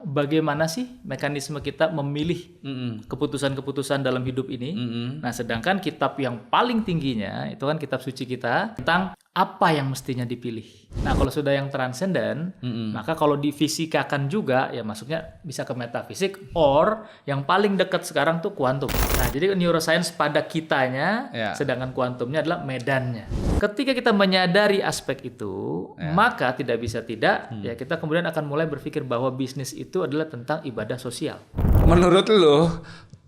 bagaimana sih mekanisme kita memilih keputusan-keputusan dalam hidup ini. Nah, sedangkan kitab yang paling tingginya itu kan kitab suci kita tentang apa yang mestinya dipilih. Nah, kalau sudah yang transenden, maka kalau difisikakan juga, ya masuknya bisa ke metafisik, or yang paling dekat sekarang tuh kuantum. Nah, jadi neuroscience pada kitanya, sedangkan kuantumnya adalah medannya. Ketika kita menyadari aspek itu, maka tidak bisa tidak, ya kita kemudian akan mulai berpikir bahwa bisnis itu adalah tentang ibadah sosial. Menurut lu,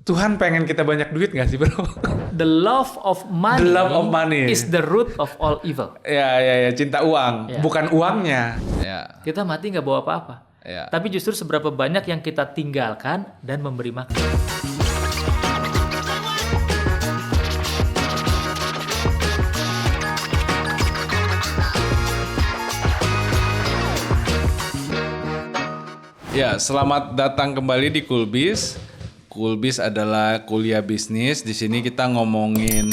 Tuhan pengen kita banyak duit gak sih, bro? The love of money, is the root of all evil. Ya, cinta uang, bukan uangnya. Ya. Kita mati nggak bawa apa-apa. Ya. Tapi justru seberapa banyak yang kita tinggalkan dan memberi makan. Ya, selamat datang kembali di Coolbiz. Coolbiz adalah kuliah bisnis. Di sini kita ngomongin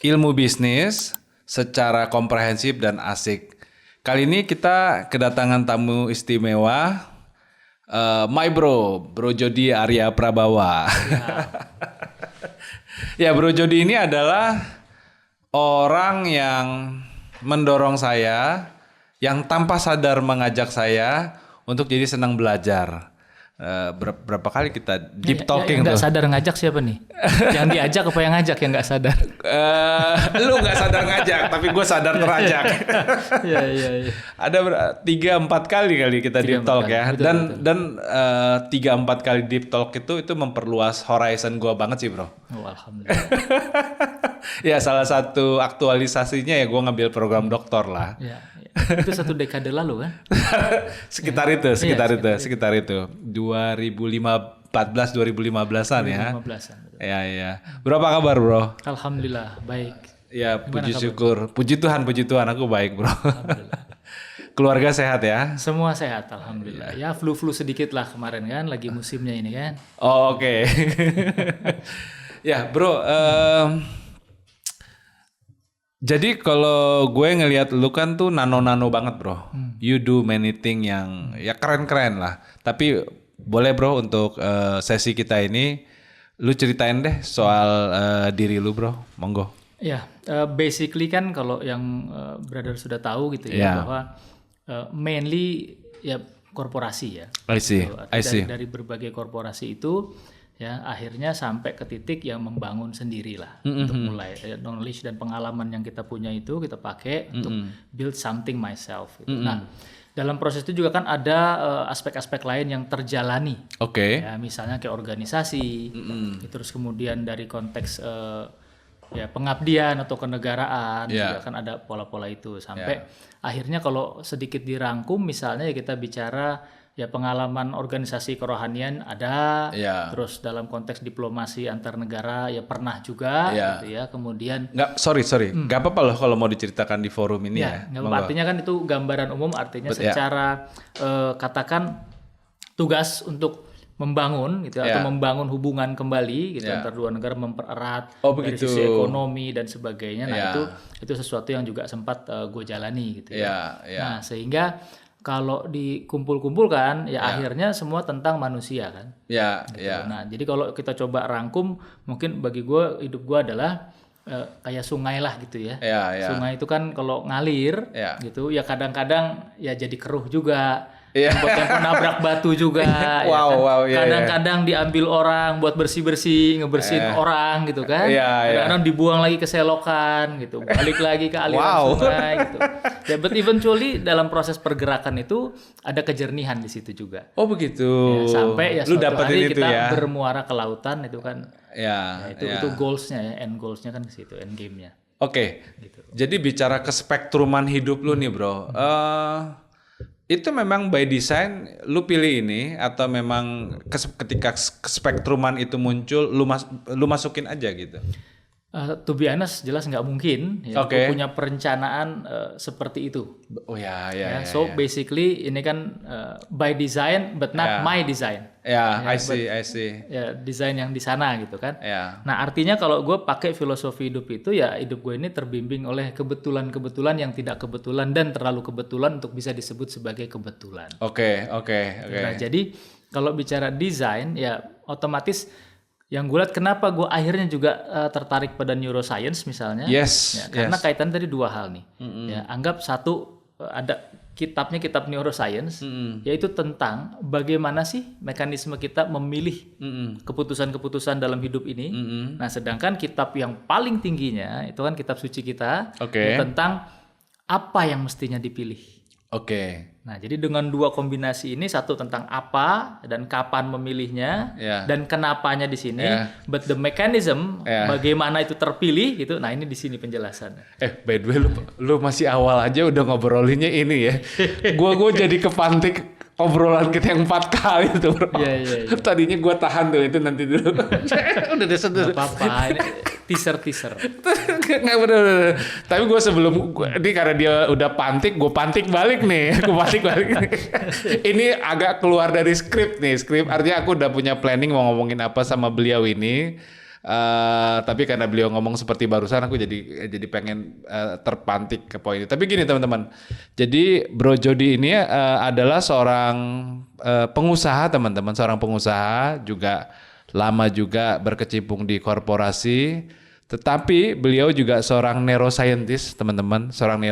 ilmu bisnis secara komprehensif dan asik. Kali ini kita kedatangan tamu istimewa, my bro Jody Arya Prabawa. Ya, Bro Jody ini adalah orang yang mendorong saya, yang tanpa sadar mengajak saya untuk jadi senang belajar. Berapa kali kita deep talking yang tuh. Nggak sadar ngajak siapa nih? Yang diajak apa yang ngajak yang nggak sadar? Lu nggak sadar ngajak, tapi gue sadar terajak. Iya. Ada 3-4 kali kita deep talk ya. Betul. Dan 3-4 kali deep talk itu memperluas horizon gue banget sih, bro. Oh, alhamdulillah. Ya, salah satu aktualisasinya ya gue ngambil program doktor lah. Ya. Itu 1 dekade lalu kan? sekitar itu. 2014-2015an ya. 2015-an. Ya. Berapa kabar, bro? Alhamdulillah, baik. Ya, puji syukur. Puji Tuhan aku baik, bro. Alhamdulillah. Keluarga sehat ya? Semua sehat, alhamdulillah. Ya, flu sedikit lah kemarin kan, lagi musimnya ini kan. Oh, oke. Ya, bro. Jadi kalau gue ngelihat lu kan tuh nano banget, bro. You do many thing yang ya keren-keren lah. Tapi boleh, bro, untuk sesi kita ini lu ceritain deh soal diri lu, bro. Monggo. Ya, basically kan kalau yang brother sudah tahu gitu ya, bahwa mainly ya korporasi ya. I see. Dari berbagai korporasi itu ya akhirnya sampai ke titik yang membangun sendirilah untuk mulai knowledge dan pengalaman yang kita punya itu kita pakai untuk build something myself gitu. Nah, dalam proses itu juga kan ada aspek-aspek lain yang terjalani. Oke. Ya, misalnya kayak organisasi, terus kemudian dari konteks ya pengabdian atau kenegaraan juga kan ada pola-pola itu sampai akhirnya kalau sedikit dirangkum misalnya ya kita bicara ya pengalaman organisasi kerohanian ada, terus dalam konteks diplomasi antar negara ya pernah juga, gitu ya. Kemudian sorry, nggak apa-apa loh kalau mau diceritakan di forum ini ya. Artinya kan itu gambaran umum, artinya secara katakan tugas untuk membangun gitu atau membangun hubungan kembali gitu antar dua negara, mempererat dari sisi ekonomi dan sebagainya. Nah itu sesuatu yang juga sempat gue jalani gitu ya. Nah sehingga kalau dikumpul-kumpulkan ya akhirnya semua tentang manusia kan. Nah, jadi kalau kita coba rangkum, mungkin bagi gue hidup gue adalah kayak sungai lah gitu ya. Sungai itu kan kalau ngalir gitu ya kadang-kadang ya jadi keruh juga. Tempo nabrak batu juga. Kadang-kadang diambil orang buat bersih-bersih, ngebersihin orang gitu kan. Kadang-kadang dibuang lagi ke selokan gitu, balik lagi ke aliran sungai gitu. Ya, but eventually dalam proses pergerakan itu ada kejernihan di situ juga. Oh begitu. Ya, sampai ya suatu hari kita bermuara ke lautan itu kan. Itu goalsnya ya, end goalsnya kan ke situ, end game-nya. Oke. Gitu. Jadi bicara kespektruman hidup lu nih, bro. Itu memang by design lu pilih ini atau memang ketika kespektruman itu muncul lu masukin aja gitu? To be honest, jelas nggak mungkin. Ya, gue punya perencanaan seperti itu. Oh ya. So basically ini kan by design, but not my design. I see. Ya, desain yang di sana gitu kan. Yeah. Nah artinya kalau gue pakai filosofi hidup itu, ya hidup gue ini terbimbing oleh kebetulan-kebetulan yang tidak kebetulan dan terlalu kebetulan untuk bisa disebut sebagai kebetulan. Oke. Nah jadi kalau bicara desain, ya otomatis yang gue lihat kenapa gue akhirnya juga tertarik pada neuroscience misalnya, karena kaitan tadi dua hal nih. Ya, anggap satu, ada kitab neuroscience, yaitu tentang bagaimana sih mekanisme kita memilih keputusan-keputusan dalam hidup ini. Nah, sedangkan kitab yang paling tingginya itu kan kitab suci kita, tentang apa yang mestinya dipilih. Nah, jadi dengan dua kombinasi ini, satu tentang apa dan kapan memilihnya, dan kenapanya di sini, but the mechanism bagaimana itu terpilih gitu. Nah, ini di sini penjelasannya. By the way, lu masih awal aja udah ngobrolinnya ini ya. Gua jadi kepantik obrolan kita yang 4 kali tuh, bro. Iya. Tadinya gua tahan tuh, itu nanti dulu. Udah Gak apa-apa, ini teaser. Nggak bener. Tapi gue ini karena dia udah gue pantik balik nih. Ini agak keluar dari skrip nih. Artinya aku udah punya planning mau ngomongin apa sama beliau ini. Tapi karena beliau ngomong seperti barusan, aku jadi pengen terpantik ke poin ini. Tapi gini teman-teman, jadi Bro Jody ini adalah seorang pengusaha, teman-teman, seorang pengusaha juga lama juga berkecimpung di korporasi. Tetapi beliau juga seorang neuroscientist, teman-teman, seorang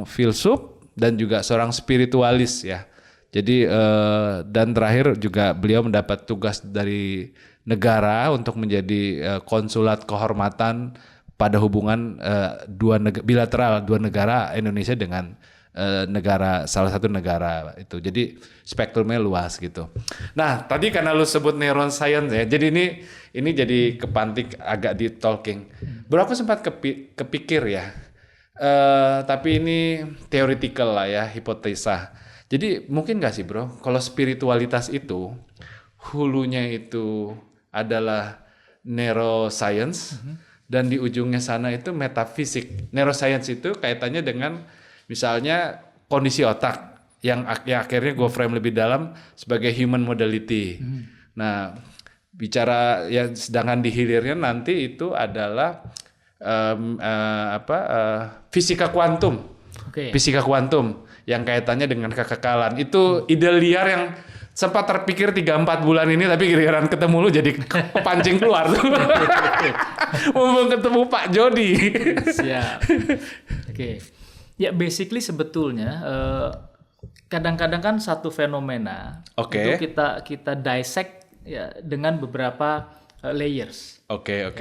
filsuf dan juga seorang spiritualis ya. Jadi dan terakhir juga beliau mendapat tugas dari negara untuk menjadi konsulat kehormatan pada hubungan bilateral dua negara, Indonesia dengan salah satu negara itu. Jadi spektrumnya luas gitu. Nah, tadi karena lu sebut neuroscience ya. Jadi ini jadi kepantik agak di talking. Bro, aku sempat kepikir ya. Tapi ini theoretical lah ya, hipotesa. Jadi mungkin gak sih bro, kalau spiritualitas itu hulunya itu adalah neuroscience, dan di ujungnya sana itu metafisik. Neuroscience itu kaitannya dengan misalnya kondisi otak yang akhirnya gue frame lebih dalam sebagai human modality. Nah, bicara yang sedangkan di hilirnya nanti itu adalah fisika kuantum. Fisika kuantum yang kaitannya dengan kekekalan. Itu ide liar yang sempat terpikir 3-4 bulan ini, tapi giliran ketemu lu jadi kepancing keluar tuh. Mau ketemu Pak Jody. Siap. Ya basically sebetulnya kadang-kadang kan satu fenomena itu kita dissect ya dengan beberapa layers. Oke.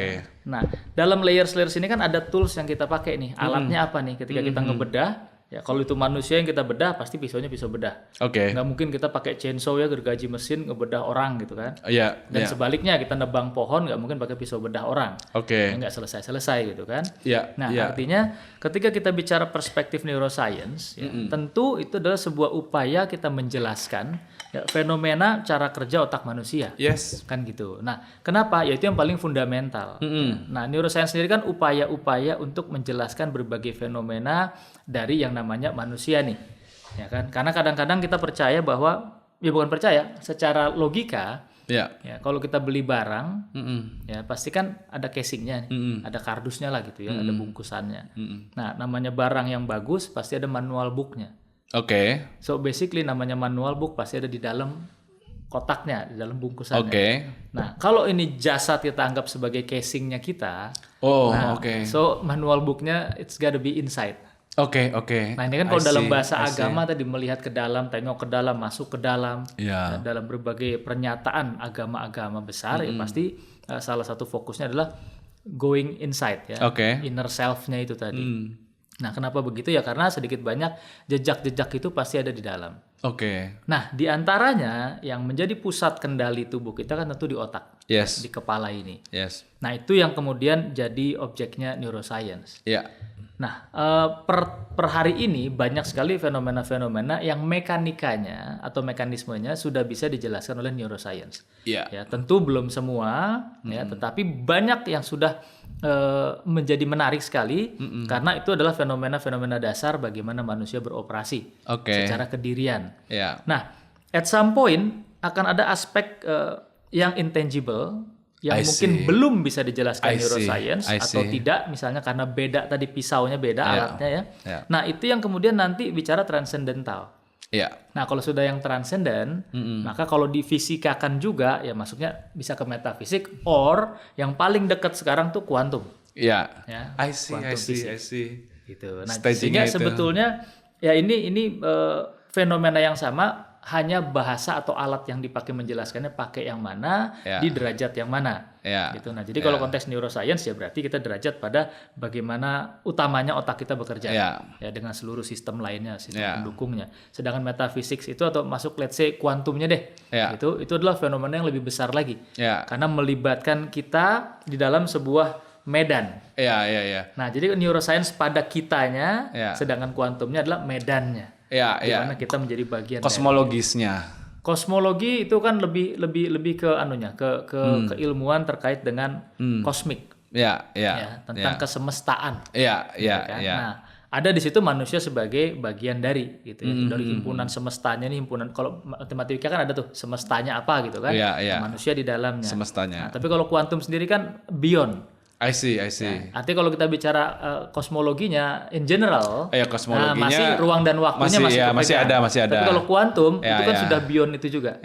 Nah, dalam layers ini kan ada tools yang kita pakai nih. Alatnya apa nih ketika kita ngebedah? Ya kalau itu manusia yang kita bedah, pasti pisaunya pisau bedah. Nggak mungkin kita pakai chainsaw ya, gergaji mesin ngebedah orang gitu kan. Dan sebaliknya kita nebang pohon, nggak mungkin pakai pisau bedah orang. Nggak selesai gitu kan. Artinya ketika kita bicara perspektif neuroscience, tentu itu adalah sebuah upaya kita menjelaskan fenomena cara kerja otak manusia. Kan gitu. Nah, kenapa? Ya itu yang paling fundamental. Nah, neuroscience sendiri kan upaya-upaya untuk menjelaskan berbagai fenomena dari yang namanya manusia nih. Ya kan? Karena kadang-kadang kita percaya bahwa, ya bukan percaya, secara logika, ya kalau kita beli barang, ya pasti kan ada casingnya, ada kardusnya lah gitu ya, ada bungkusannya. Nah, namanya barang yang bagus pasti ada manual booknya. So basically namanya manual book pasti ada di dalam kotaknya, di dalam bungkusannya. Nah, kalau ini jasad kita anggap sebagai casingnya kita, so manual booknya it's gotta be inside. Nah ini kan kalau dalam bahasa agama tadi melihat ke dalam, tengok ke dalam, masuk ke dalam, dalam berbagai pernyataan agama-agama besar, ya pasti salah satu fokusnya adalah going inside ya, inner self-nya itu tadi. Nah, kenapa begitu ya? Karena sedikit banyak jejak-jejak itu pasti ada di dalam. Nah, di antaranya yang menjadi pusat kendali tubuh kita kan tentu di otak, di kepala ini. Nah, itu yang kemudian jadi objeknya neuroscience. Nah, per hari ini banyak sekali fenomena-fenomena yang mekanikanya atau mekanismenya sudah bisa dijelaskan oleh neuroscience. Iya. Ya, tentu belum semua, ya, tetapi banyak yang sudah menjadi menarik sekali karena itu adalah fenomena-fenomena dasar bagaimana manusia beroperasi secara kedirian. Iya. Nah, at some point akan ada aspek yang intangible yang mungkin belum bisa dijelaskan neuroscience atau tidak, misalnya karena beda tadi pisaunya beda alatnya ya. Nah, itu yang kemudian nanti bicara transcendental. Nah, kalau sudah yang transcendent, maka kalau difisikakan juga ya masuknya bisa ke metafisik or yang paling dekat sekarang tuh kuantum. Ya. I Quantum see. Gitu. Nah, sehingga sebetulnya ya ini fenomena yang sama, hanya bahasa atau alat yang dipakai menjelaskannya pakai yang mana di derajat yang mana gitu. Nah, jadi kalau konteks neuroscience ya berarti kita derajat pada bagaimana utamanya otak kita bekerja ya dengan seluruh sistem lainnya, sistem pendukungnya. Sedangkan metafisik itu atau masuk let's say kuantumnya deh. Itu adalah fenomena yang lebih besar lagi. Karena melibatkan kita di dalam sebuah medan. Nah, jadi neuroscience pada kitanya, sedangkan kuantumnya adalah medannya. Dimana kita menjadi bagian kosmologisnya. Kosmologi itu kan lebih ke anunya, ke keilmuan terkait dengan kosmik. Tentang kesemestaan. Nah, ada di situ manusia sebagai bagian dari gitu ya. Dari himpunan semestanya nih, himpunan kalau matematika kan ada tuh semestanya apa gitu kan. Manusia di dalamnya. Semestanya. Nah, tapi kalau kuantum sendiri kan beyond. I see. Nah, artinya kalau kita bicara kosmologinya in general, kosmologinya masih ruang dan waktunya masih ada. Tapi kalau kuantum itu kan sudah beyond itu juga.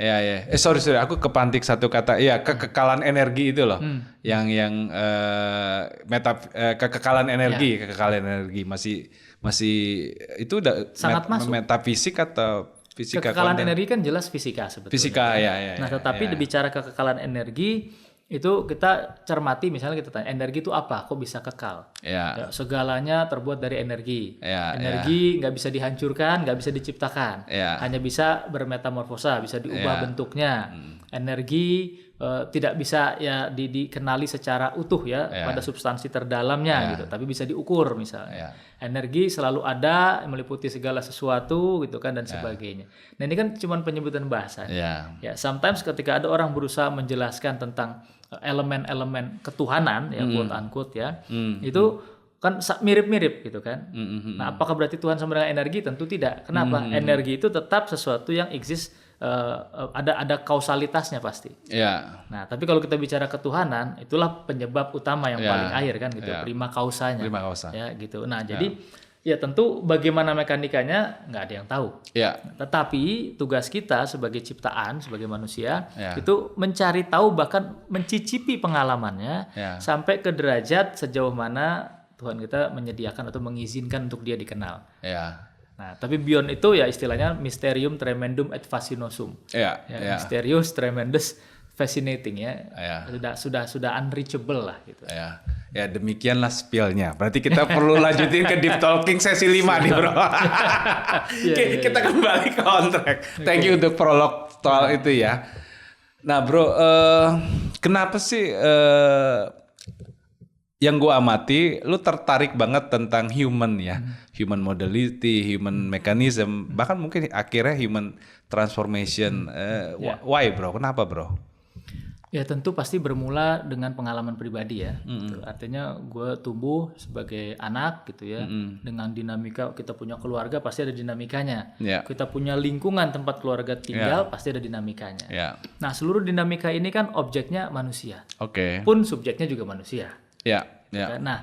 Sorry, aku kepantik satu kata. Kekekalan energi itu loh. Yang kekekalan energi masih itu udah sangat masuk. Metafisik atau fisika? Kekekalan energi kan jelas fisika sebetulnya. Fisika, Nah, tetapi bicara kekekalan energi itu kita cermati, misalnya kita tanya energi itu apa, kok bisa kekal? Segalanya terbuat dari energi. Energi nggak bisa dihancurkan, nggak bisa diciptakan, hanya bisa bermetamorfosa, bisa diubah bentuknya. Energi tidak bisa ya dikenali secara utuh pada substansi terdalamnya gitu, tapi bisa diukur misalnya. Energi selalu ada, meliputi segala sesuatu gitu kan dan sebagainya. Nah, ini kan cuma penyebutan bahasa. Ya, sometimes ketika ada orang berusaha menjelaskan tentang elemen-elemen ketuhanan ya quote unquote ya, itu kan mirip-mirip gitu kan. Nah, apakah berarti Tuhan sama dengan energi? Tentu tidak. Kenapa? Energi itu tetap sesuatu yang exist, ada kausalitasnya pasti. Nah, tapi kalau kita bicara ketuhanan, itulah penyebab utama yang paling akhir kan gitu, prima causanya. Ya gitu. Nah, jadi ya tentu bagaimana mekanikanya nggak ada yang tahu. Tetapi tugas kita sebagai ciptaan, sebagai manusia itu mencari tahu, bahkan mencicipi pengalamannya sampai ke derajat sejauh mana Tuhan kita menyediakan atau mengizinkan untuk dia dikenal. Nah, tapi beyond itu ya istilahnya mysterium tremendum et fascinosum. Mysterious, tremendous, fascinating ya. Sudah unreachable lah gitu. Ya demikianlah spill-nya. Berarti kita perlu lanjutin ke deep talking sesi 5 nih, Bro. Kita kembali ke on track. Thank you untuk prolog soal itu ya. Nah, Bro, kenapa sih yang gue amati, lu tertarik banget tentang human ya, human modality, human mechanism, bahkan mungkin akhirnya human transformation. Why, Bro? Kenapa, Bro? Ya tentu pasti bermula dengan pengalaman pribadi ya. Gitu. Artinya gue tumbuh sebagai anak gitu ya, dengan dinamika, kita punya keluarga pasti ada dinamikanya. Kita punya lingkungan tempat keluarga tinggal pasti ada dinamikanya. Nah, seluruh dinamika ini kan objeknya manusia. Pun subjeknya juga manusia. Nah,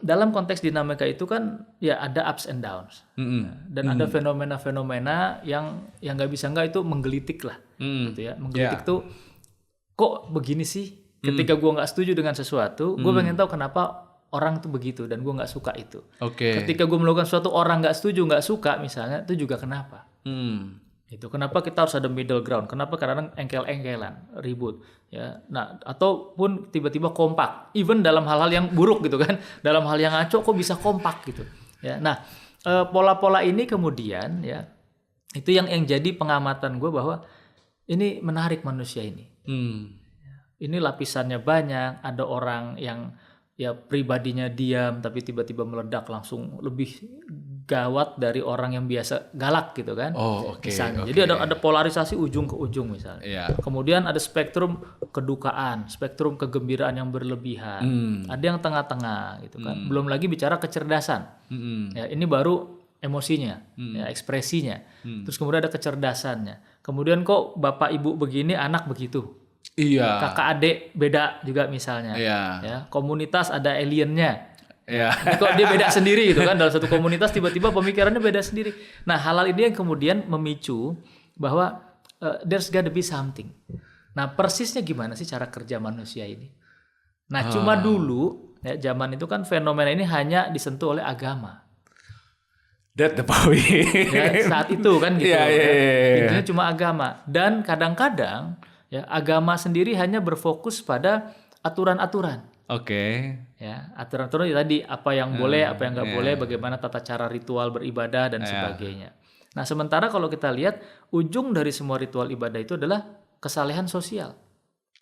dalam konteks dinamika itu kan ya ada ups and downs. Dan ada fenomena-fenomena yang nggak bisa nggak itu menggelitik lah. Gitu ya. Menggelitik tuh kok begini sih? Ketika gue nggak setuju dengan sesuatu, gue pengen tahu kenapa orang tuh begitu dan gue nggak suka itu. Ketika gue melakukan sesuatu orang nggak setuju, nggak suka misalnya, itu juga kenapa? Itu kenapa kita harus ada middle ground? Kenapa kadang engkel-engkelan, ribut, ya? Nah, ataupun tiba-tiba kompak, even dalam hal-hal yang buruk gitu kan, dalam hal yang ngaco kok bisa kompak gitu, ya? Nah, pola-pola ini kemudian ya, itu yang jadi pengamatan gue bahwa ini menarik manusia ini. Ini lapisannya banyak, ada orang yang ya pribadinya diam tapi tiba-tiba meledak langsung lebih gawat dari orang yang biasa galak gitu kan. Misalnya. Jadi ada polarisasi ujung ke ujung misalnya. Kemudian ada spektrum kedukaan, spektrum kegembiraan yang berlebihan. Ada yang tengah-tengah gitu kan. Belum lagi bicara kecerdasan. Ya, ini baru emosinya, ya, ekspresinya. Terus kemudian ada kecerdasannya. Kemudian kok bapak ibu begini, anak begitu. Kakak adik beda juga misalnya. Ya, komunitas ada aliennya. Kok dia beda sendiri gitu kan, dalam satu komunitas tiba-tiba pemikirannya beda sendiri. Nah, hal-hal ini yang kemudian memicu bahwa there's gotta be something. Nah, persisnya gimana sih cara kerja manusia ini? Nah, cuma dulu ya, zaman itu kan fenomena ini hanya disentuh oleh agama. That's the point. Ya, saat itu kan gitu. Intinya cuma agama, dan kadang-kadang ya, agama sendiri hanya berfokus pada aturan-aturan. Ya, aturan-aturan tadi apa yang boleh, apa yang nggak boleh, bagaimana tata cara ritual beribadah dan sebagainya. Nah, sementara kalau kita lihat ujung dari semua ritual ibadah itu adalah kesalehan sosial.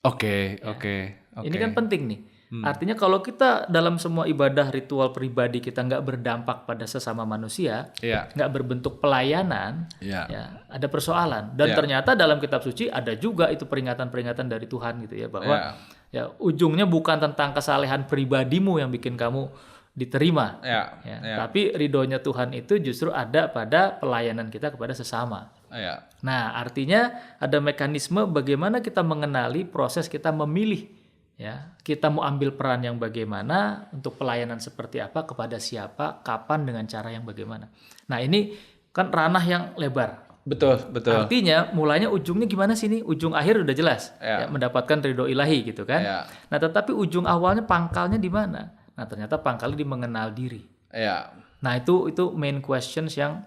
Ini kan penting nih. Artinya kalau kita dalam semua ibadah ritual pribadi kita nggak berdampak pada sesama manusia, nggak berbentuk pelayanan, ya ada persoalan. Dan ternyata dalam kitab suci ada juga itu peringatan-peringatan dari Tuhan gitu ya, bahwa ya ujungnya bukan tentang kesalehan pribadimu yang bikin kamu diterima, tapi ridhonya Tuhan itu justru ada pada pelayanan kita kepada sesama. Nah, artinya ada mekanisme bagaimana kita mengenali proses kita memilih. Ya, kita mau ambil peran yang bagaimana, untuk pelayanan seperti apa, kepada siapa, kapan, dengan cara yang bagaimana. Nah, ini kan ranah yang lebar. Betul. Artinya mulainya ujungnya gimana sih nih? Ujung akhir udah jelas, ya, mendapatkan ridho ilahi gitu kan. Nah, tetapi ujung awalnya pangkalnya di mana? Nah, ternyata pangkalnya di mengenal diri. Nah, itu main questions yang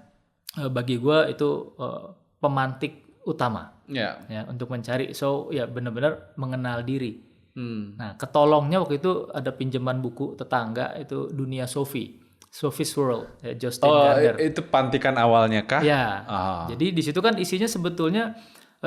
bagi gue itu pemantik utama. Ya, untuk mencari benar-benar mengenal diri. Nah, ketolongnya waktu itu ada pinjaman buku tetangga itu Dunia Sophie's World, ya, Justin Gardner. Itu pantikan awalnya kah? Ya. Jadi di situ kan isinya sebetulnya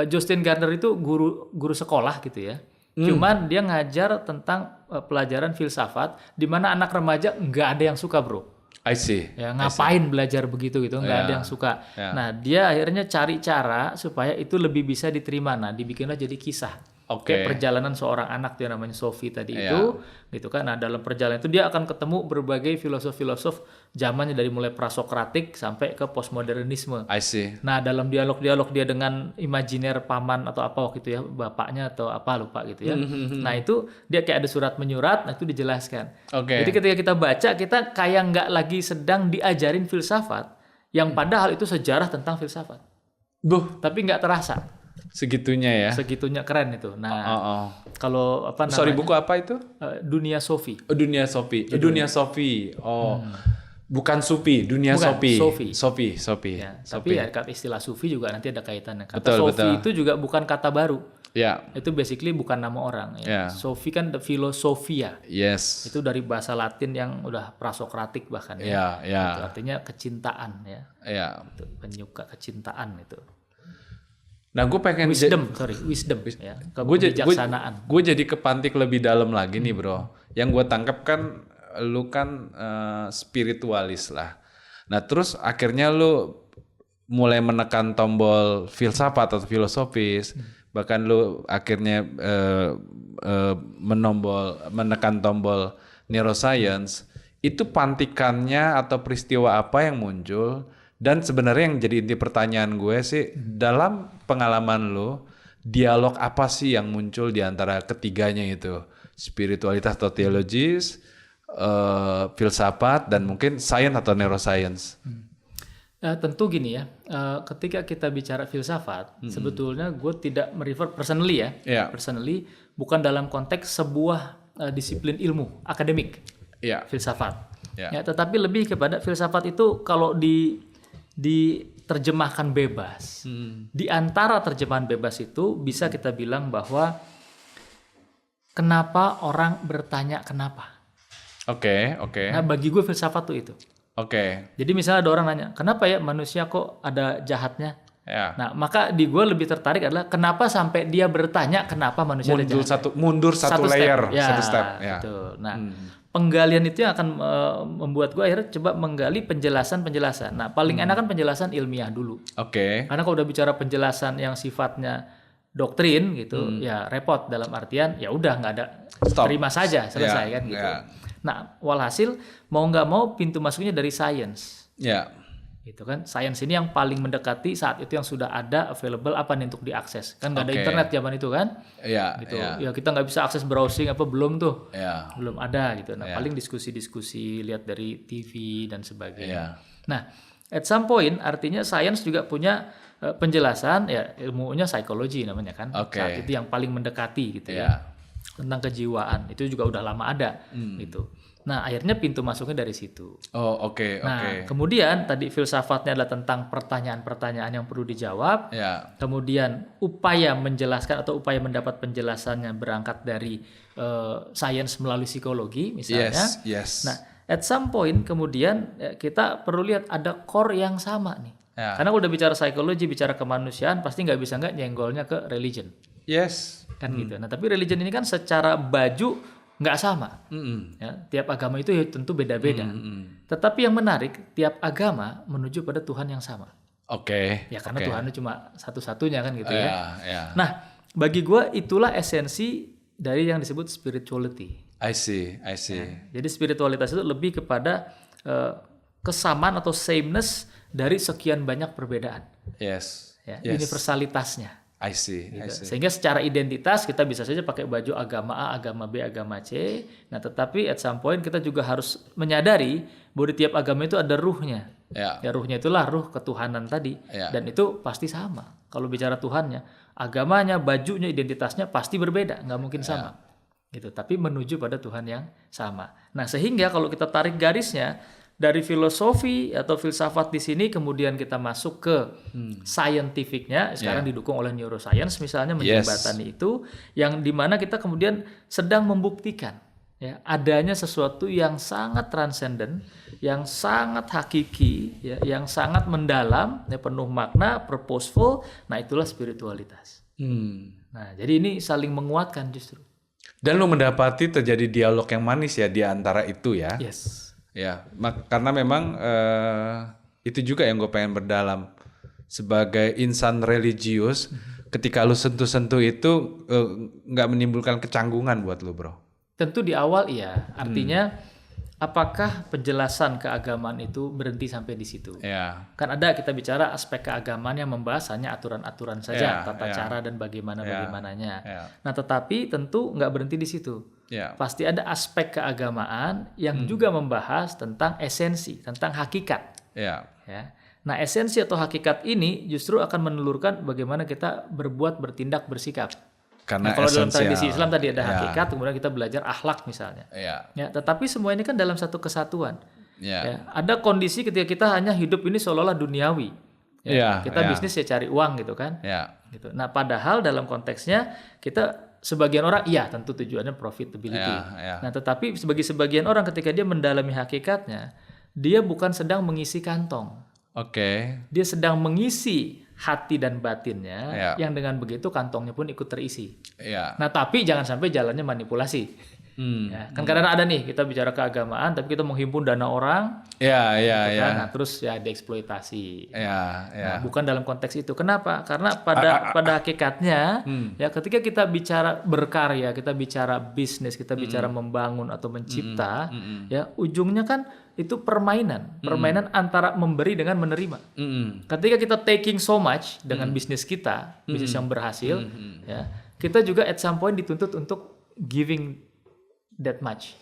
Justin Gardner itu guru sekolah gitu ya. Cuman dia ngajar tentang pelajaran filsafat di mana anak remaja nggak ada yang suka, bro. I see. Ya, ngapain belajar begitu gitu, nggak ada yang suka. Nah, dia akhirnya cari cara supaya itu lebih bisa diterima. Nah, dibikinlah jadi kisah. Kayak perjalanan seorang anak dia namanya Sophie tadi itu, gitu kan. Nah, dalam perjalanan itu dia akan ketemu berbagai filosof-filosof zamannya dari mulai prasokratik sampai ke postmodernisme. I see. Nah, dalam dialog-dialog dia dengan imajiner paman atau apa waktu itu ya, bapaknya atau apa lupa gitu ya. Nah, itu dia kayak ada surat menyurat, nah itu dijelaskan. Jadi ketika kita baca, kita kayak nggak lagi sedang diajarin filsafat, yang padahal itu sejarah tentang filsafat. Tapi nggak terasa. Segitunya ya. Segitunya keren itu. Nah, kalau apa namanya? Sorry, buku apa itu? Dunia Sophie. Dunia Sophie. Dunia Sophie. Bukan Sufi, Dunia Sophie. Sophie. Ya, tapi ya kata istilah Sufi juga nanti ada kaitannya. Kata Sophie itu juga bukan kata baru. Itu basically bukan nama orang. Sophie kan the philosophia. Yes. Itu dari bahasa Latin yang udah prasokratik bahkan ya. Itu artinya kecintaan ya. Itu penyuka kecintaan itu. Nah, gue pengen wisdom ya, kebijaksanaan. Gue jadi kepantik lebih dalam lagi nih, bro. Yang gue tangkap kan lu kan spiritualis lah. Nah, terus akhirnya lu mulai menekan tombol filsafat atau filosofis, bahkan lu akhirnya menekan tombol neuroscience. Itu pantikannya atau peristiwa apa yang muncul? Dan sebenarnya yang jadi inti pertanyaan gue sih, dalam pengalaman lo, dialog apa sih yang muncul di antara ketiganya itu? Spiritualitas atau teologis, filsafat, dan mungkin science atau neuroscience. Tentu gini ya, ketika kita bicara filsafat, sebetulnya gue tidak merefer personally ya. Personally, bukan dalam konteks sebuah disiplin ilmu, akademik, filsafat. Ya, tetapi lebih kepada filsafat itu kalau diterjemahkan bebas. Di antara terjemahan bebas itu bisa kita bilang bahwa kenapa orang bertanya kenapa. Nah, bagi gue filsafat tuh itu. Jadi misalnya ada orang nanya, kenapa ya manusia kok ada jahatnya? Nah, maka di gue lebih tertarik adalah kenapa sampai dia bertanya kenapa manusia ada jahatnya. Mundur satu layer, step. Satu step. Betul. Nah, penggalian itu yang akan membuat gue akhirnya coba menggali penjelasan-penjelasan. Nah, paling enak kan penjelasan ilmiah dulu. Oke. Karena kalau udah bicara penjelasan yang sifatnya doktrin gitu, ya repot dalam artian ya udah nggak ada, terima saja selesai kan gitu. Nah, walhasil mau nggak mau pintu masuknya dari science. Gitu kan, science ini yang paling mendekati saat itu yang sudah ada available apa nih untuk diakses, kan nggak ada internet zaman itu kan, gitu ya kita nggak bisa akses browsing apa belum tuh, belum ada gitu. Nah paling diskusi-diskusi lihat dari TV dan sebagainya. Nah at some point artinya science juga punya penjelasan ya, ilmunya psikologi namanya kan, saat itu yang paling mendekati gitu ya tentang kejiwaan, itu juga udah lama ada gitu. Nah, akhirnya pintu masuknya dari situ. Nah, kemudian tadi filsafatnya adalah tentang pertanyaan-pertanyaan yang perlu dijawab. Kemudian upaya menjelaskan atau upaya mendapat penjelasannya berangkat dari sains melalui psikologi misalnya. Nah, at some point kemudian kita perlu lihat ada core yang sama nih. Karena udah bicara psikologi, bicara kemanusiaan, pasti nggak bisa nggak nyenggolnya ke religion. Kan gitu. Nah, tapi religion ini kan secara baju nggak sama, ya, tiap agama itu ya tentu beda-beda. Tetapi yang menarik, tiap agama menuju pada Tuhan yang sama. Ya karena Tuhan itu cuma satu-satunya kan gitu ya. Nah, bagi gue itulah esensi dari yang disebut spirituality. I see. Ya, jadi spiritualitas itu lebih kepada kesamaan atau sameness dari sekian banyak perbedaan. Universalitasnya. I see. Sehingga secara identitas kita bisa saja pakai baju agama A, agama B, agama C. Nah, tetapi at some point kita juga harus menyadari bahwa di tiap agama itu ada ruhnya. Ya ruhnya itulah ruh ketuhanan tadi. Dan itu pasti sama. Kalau bicara Tuhannya, agamanya, bajunya, identitasnya pasti berbeda, nggak mungkin sama. Gitu. Tapi menuju pada Tuhan yang sama. Nah, sehingga kalau kita tarik garisnya dari filosofi atau filsafat di sini, kemudian kita masuk ke scientificnya, sekarang didukung oleh neuroscience misalnya menjembatani itu, yang dimana kita kemudian sedang membuktikan ya adanya sesuatu yang sangat transenden, yang sangat hakiki, ya, yang sangat mendalam, ya, penuh makna, purposeful. Nah itulah spiritualitas. Nah jadi ini saling menguatkan justru. Dan lu mendapati terjadi dialog yang manis ya di antara itu ya. Ya, karena memang itu juga yang gue pengen berdalam sebagai insan religius. Ketika lu sentuh-sentuh itu nggak menimbulkan kecanggungan buat lu, bro? Tentu di awal iya. Artinya apakah penjelasan keagamaan itu berhenti sampai di situ? Kan ada kita bicara aspek keagamaan yang membahas hanya aturan-aturan saja, tata cara dan bagaimananya. Nah, tetapi tentu nggak berhenti di situ. Pasti ada aspek keagamaan yang juga membahas tentang esensi, tentang hakikat. Ya. Nah, esensi atau hakikat ini justru akan menelurkan bagaimana kita berbuat, bertindak, bersikap. Karena kalau dalam tradisi Islam tadi ada hakikat, kemudian kita belajar akhlak misalnya. Ya, tetapi semua ini kan dalam satu kesatuan. Ya, ada kondisi ketika kita hanya hidup ini seolah-olah duniawi. Kita bisnis ya cari uang gitu kan. Gitu. Nah, padahal dalam konteksnya kita sebagian orang tentu tujuannya profitability. Nah, tetapi bagi sebagian orang ketika dia mendalami hakikatnya, dia bukan sedang mengisi kantong. Dia sedang mengisi hati dan batinnya, yang dengan begitu kantongnya pun ikut terisi. Nah, tapi jangan sampai jalannya manipulasi. Kan kadang ada nih kita bicara keagamaan, tapi kita menghimpun dana orang. Nah, terus ya dieksploitasi. Nah, bukan dalam konteks itu. Kenapa? Karena pada hakikatnya, ya ketika kita bicara berkarya, kita bicara bisnis, kita bicara membangun atau mencipta, ya ujungnya kan itu permainan antara memberi dengan menerima. Ketika kita taking so much dengan bisnis kita, bisnis yang berhasil, ya kita juga at some point dituntut untuk giving that much.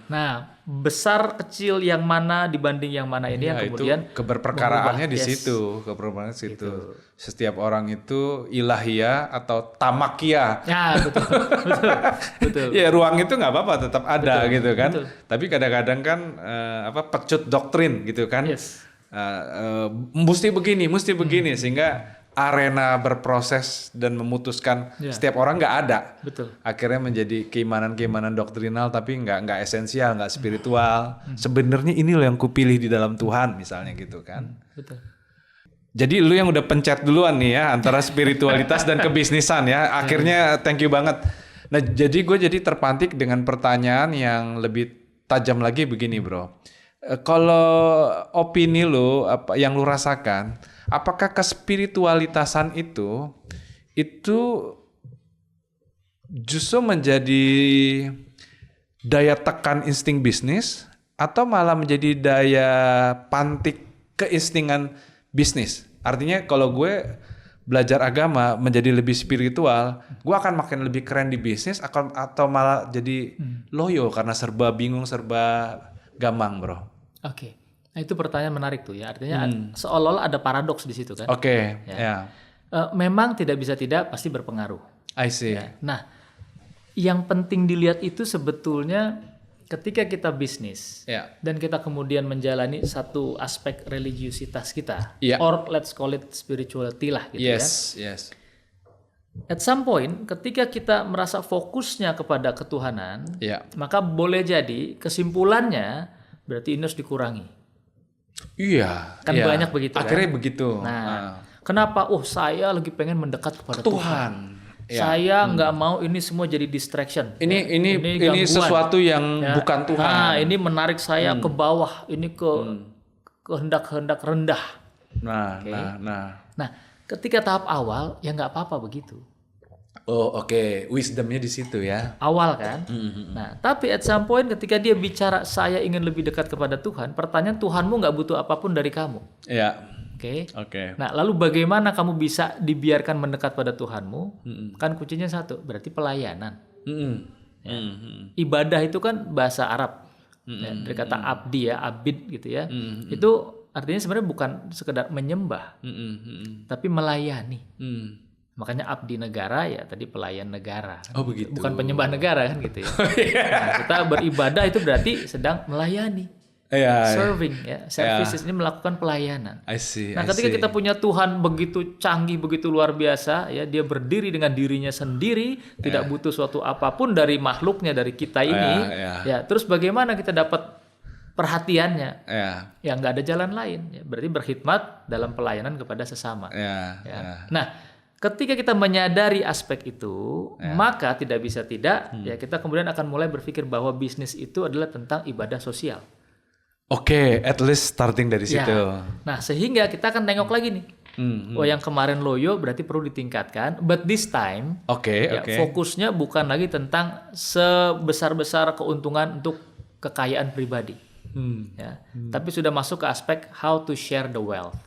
Nah, besar kecil yang mana dibanding yang mana ini yang kemudian keberperkaraannya di situ, Gitu. Setiap orang itu ilahiyah atau tamakiyah. Ya, betul. Ya, ruang itu nggak apa-apa, tetap ada gitu kan. Tapi kadang-kadang kan pecut doktrin gitu kan. Mesti begini sehingga arena berproses dan memutuskan setiap orang nggak ada. Akhirnya menjadi keimanan doktrinal tapi nggak esensial, nggak spiritual. Sebenarnya ini loh yang kupilih di dalam Tuhan misalnya gitu kan. Jadi lu yang udah pencet duluan nih ya antara spiritualitas dan kebisnisan ya. Akhirnya thank you banget. Nah, jadi gue terpantik dengan pertanyaan yang lebih tajam lagi begini bro. Kalau opini lu, apa yang lu rasakan, apakah kespiritualitasan itu justru menjadi daya tekan insting bisnis atau malah menjadi daya pantik keinstingan bisnis? Artinya kalau gue belajar agama menjadi lebih spiritual, gue akan makin lebih keren di bisnis atau malah jadi loyo karena serba bingung, serba gampang bro. Oke. Nah itu pertanyaan menarik tuh ya. Artinya seolah-olah ada paradoks di situ kan. Oke. Ya. Memang tidak bisa tidak pasti berpengaruh. I see. Ya. Nah, yang penting dilihat itu sebetulnya ketika kita bisnis dan kita kemudian menjalani satu aspek religiusitas kita, or let's call it spirituality lah gitu ya. Yes. At some point ketika kita merasa fokusnya kepada ketuhanan, maka boleh jadi kesimpulannya berarti ini harus dikurangi. Iya. Kan banyak begitu. Akhirnya kan? begitu. Nah, kenapa? Saya lagi pengen mendekat kepada Tuhan. Saya nggak mau ini semua jadi distraction. Ini sesuatu yang bukan Tuhan. Nah, ini menarik saya ke bawah, ini ke kehendak-kehendak rendah. Nah, ketika tahap awal ya nggak apa-apa begitu. Oh oke. Wisdomnya di situ ya. Awal kan. Nah, tapi at some point ketika dia bicara saya ingin lebih dekat kepada Tuhan, pertanyaan Tuhanmu nggak butuh apapun dari kamu. Iya. Oke. Nah, lalu bagaimana kamu bisa dibiarkan mendekat pada Tuhanmu? Kan kuncinya satu, berarti pelayanan. Ibadah itu kan bahasa Arab. Dari kata abdi ya, abid gitu ya. Itu artinya sebenarnya bukan sekedar menyembah, tapi melayani. Makanya abdi negara ya tadi pelayan negara. Oh begitu. Bukan penyembah negara kan gitu ya. Nah, kita beribadah itu berarti sedang melayani. Serving ya, services ini melakukan pelayanan. Nah, ketika kita punya Tuhan begitu canggih, begitu luar biasa ya, dia berdiri dengan dirinya sendiri, tidak butuh suatu apapun dari makhluknya, dari kita ini. Ya, terus bagaimana kita dapat perhatiannya? Ya nggak ada jalan lain. Ya, berarti berkhidmat dalam pelayanan kepada sesama. Nah, ketika kita menyadari aspek itu, maka tidak bisa tidak ya kita kemudian akan mulai berpikir bahwa bisnis itu adalah tentang ibadah sosial. Oke, at least starting dari situ. Nah, sehingga kita akan tengok lagi nih. Yang kemarin loyo berarti perlu ditingkatkan, but this time fokusnya bukan lagi tentang sebesar-besar keuntungan untuk kekayaan pribadi. Tapi sudah masuk ke aspek how to share the wealth.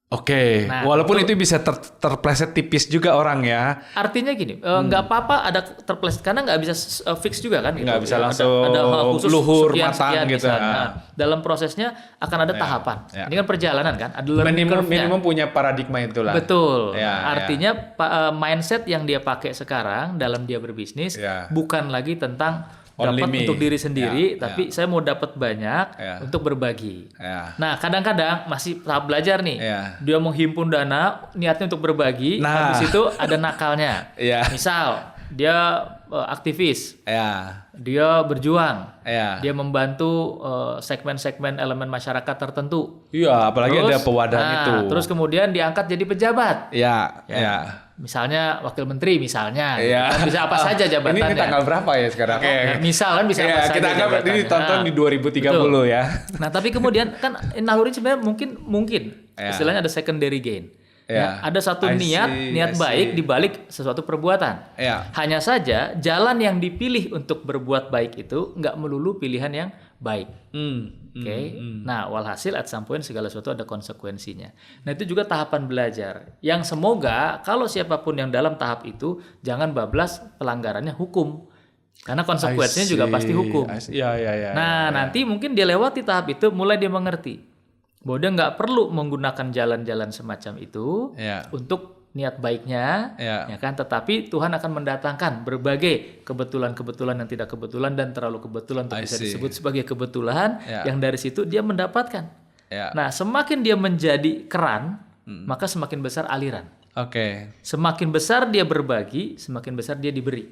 Nah, walaupun itu bisa terpleset tipis juga orang ya. Artinya gini, nggak apa-apa ada terpleset karena nggak bisa fix juga kan. Nggak bisa langsung ada khusus luhur matang gitu. Nah, dalam prosesnya akan ada tahapan. Ini kan perjalanan kan. Ada minimum punya paradigma itulah. Betul. Artinya mindset yang dia pakai sekarang dalam dia berbisnis bukan lagi tentang dapat untuk diri sendiri, tapi saya mau dapat banyak untuk berbagi. Nah, kadang-kadang masih tahap belajar nih. Dia menghimpun dana, niatnya untuk berbagi, habis itu ada nakalnya. Misal, dia aktivis, dia berjuang, dia membantu segmen-segmen elemen masyarakat tertentu. Apalagi terus, ada pewadahan itu. Terus kemudian diangkat jadi pejabat. Misalnya wakil menteri misalnya, bisa apa saja jabatannya. Ini tanggal berapa ya sekarang? Misal kan bisa apa saja. Kita anggap ini ditonton di 2030 ya. Nah tapi kemudian kan naluri sebenarnya mungkin istilahnya ada secondary gain. Ada satu niat baik dibalik sesuatu perbuatan. Hanya saja jalan yang dipilih untuk berbuat baik itu nggak melulu pilihan yang baik. Nah, walhasil at some point segala sesuatu ada konsekuensinya. Nah, itu juga tahapan belajar. Yang semoga kalau siapapun yang dalam tahap itu jangan bablas pelanggarannya hukum. Karena konsekuensinya juga pasti hukum. Nanti mungkin dia lewati tahap itu, mulai dia mengerti bahwa dia nggak perlu menggunakan jalan-jalan semacam itu untuk niat baiknya, ya kan? Tetapi Tuhan akan mendatangkan berbagai kebetulan-kebetulan yang tidak kebetulan dan terlalu kebetulan untuk bisa disebut sebagai kebetulan, yang dari situ dia mendapatkan. Nah, semakin dia menjadi keran, maka semakin besar aliran. Semakin besar dia berbagi, semakin besar dia diberi.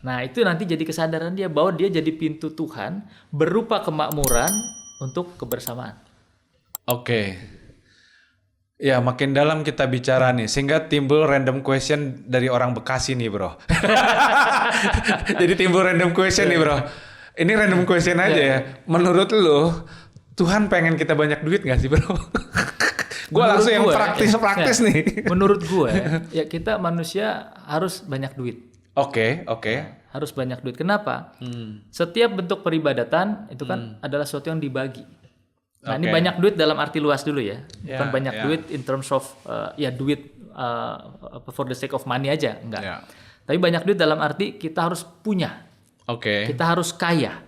Nah, itu nanti jadi kesadaran dia bahwa dia jadi pintu Tuhan berupa kemakmuran untuk kebersamaan. Ya, makin dalam kita bicara nih, sehingga timbul random question dari orang Bekasi nih, bro. Jadi timbul random question nih, bro. Ini random question aja ya. Menurut lu Tuhan pengen kita banyak duit nggak sih bro? Gue langsung yang praktis nih. Menurut gue ya kita manusia harus banyak duit. Oke. Harus banyak duit. Kenapa? Setiap bentuk peribadatan itu kan adalah sesuatu yang dibagi. Nah ini banyak duit dalam arti luas dulu ya. Bukan banyak duit in terms of duit for the sake of money aja, enggak. Tapi banyak duit dalam arti kita harus punya. Kita harus kaya.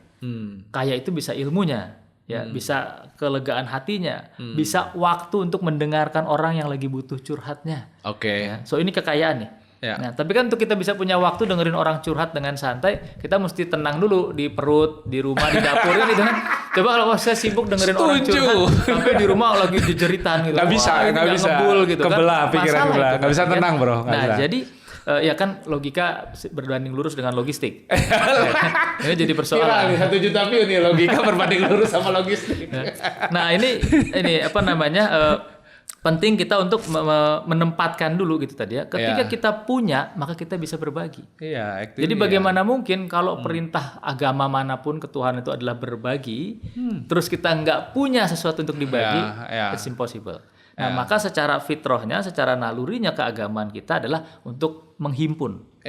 Kaya itu bisa ilmunya, ya, bisa kelegaan hatinya, bisa waktu untuk mendengarkan orang yang lagi butuh curhatnya. Ya. So ini kekayaan nih. Nah, tapi kan untuk kita bisa punya waktu dengerin orang curhat dengan santai, kita mesti tenang dulu di perut, di rumah, di dapur gitu kan. Coba kalau saya sibuk dengerin orang curhat, sampai di rumah lagi dijeritan gitu. Nggak bisa. Ngebul gitu kebelah, kan. Pikiran kebelah. Nggak bisa tenang bro. Nah jadi ya kan logika berbanding lurus dengan logistik. Ini jadi persoalan. 1 juta view nih logika berbanding lurus sama logistik. Nah ini apa namanya? Penting kita untuk menempatkan dulu gitu tadi ya. Ketika kita punya, maka kita bisa berbagi. Jadi bagaimana mungkin kalau perintah agama manapun ke Tuhan itu adalah berbagi, terus kita nggak punya sesuatu untuk dibagi, it's impossible. Nah maka secara fitrahnya, secara nalurinya keagamaan kita adalah untuk menghimpun.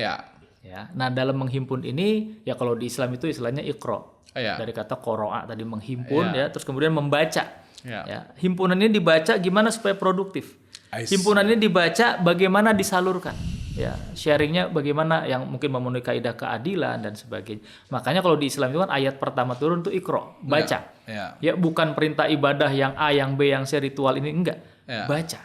Nah dalam menghimpun ini, ya kalau di Islam itu istilahnya iqra. Dari kata qara'a tadi menghimpun ya, terus kemudian membaca. Ya, himpunan ini dibaca gimana supaya produktif. Himpunan ini dibaca bagaimana disalurkan. Ya, sharingnya bagaimana yang mungkin memenuhi kaidah keadilan dan sebagainya. Makanya kalau di Islam itu kan ayat pertama turun itu iqra, baca. Ya, bukan perintah ibadah yang A, yang B, yang C ritual ini enggak. Baca.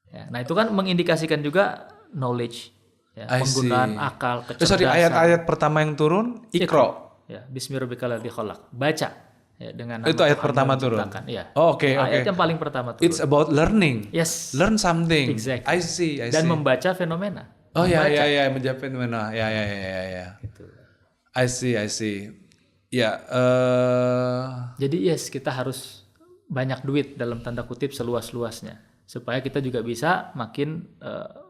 Ya, nah itu kan mengindikasikan juga knowledge, ya, penggunaan akal, kecerdasan. Ayat-ayat pertama yang turun iqra. Ya, bismillahirrahmanirrahim khalaq. Baca. Ya, dengan itu ayat pertama turun. Ya. Oke. Ayat yang paling pertama turun. It's about learning. Yes. Learn something. Exactly. I see. Dan membaca fenomena. Ya, menjawab fenomena. Ya. Gitu. I see. Ya. Jadi kita harus banyak duit dalam tanda kutip seluas-luasnya supaya kita juga bisa makin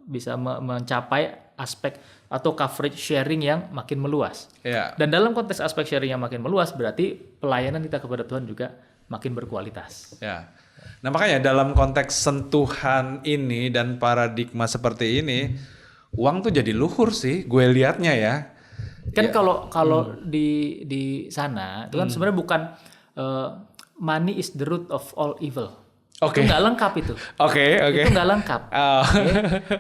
bisa mencapai aspek atau coverage sharing yang makin meluas. Dan dalam konteks aspek sharing yang makin meluas berarti pelayanan kita kepada Tuhan juga makin berkualitas. Nah makanya dalam konteks sentuhan ini dan paradigma seperti ini, uang tuh jadi luhur sih, gue liatnya ya. Kan kalau di sana itu kan sebenarnya bukan money is the root of all evil. Itu nggak lengkap itu. Itu nggak lengkap.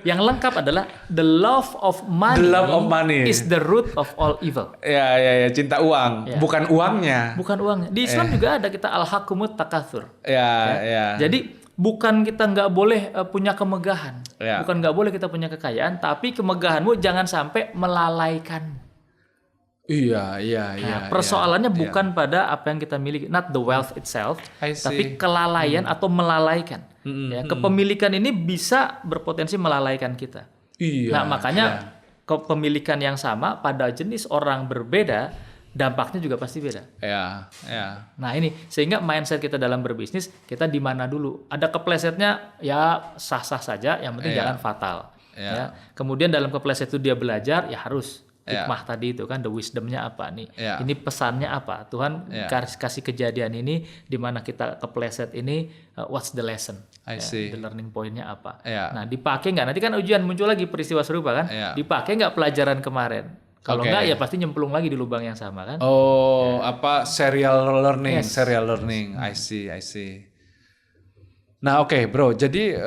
Yang lengkap adalah the love of money is the root of all evil. Ya, cinta uang, bukan uangnya. Bukan uangnya. Di Islam juga ada kita al-hakumut takatsur. Ya. Jadi bukan kita nggak boleh punya kemegahan, bukan nggak boleh kita punya kekayaan, tapi kemegahanmu jangan sampai melalaikan. Iya. Persoalannya bukan pada apa yang kita miliki, not the wealth itself, tapi kelalaian atau melalaikan. Kepemilikan ini bisa berpotensi melalaikan kita. Nah, makanya kepemilikan yang sama pada jenis orang berbeda, dampaknya juga pasti beda. Nah, ini sehingga mindset kita dalam berbisnis, kita di mana dulu. Ada keplesetnya ya sah-sah saja, yang penting jangan fatal. Ya. Kemudian dalam kepleset itu dia belajar, ya harus hikmah tadi itu kan, the wisdomnya apa nih, ini pesannya apa, Tuhan kasih kejadian ini di mana kita kepleset ini, what's the lesson, the learning pointnya apa, nah dipakai nggak, nanti kan ujian muncul lagi peristiwa serupa kan, dipakai nggak pelajaran kemarin, kalau nggak ya pasti nyemplung lagi di lubang yang sama kan. Serial learning, I see. Nah bro, jadi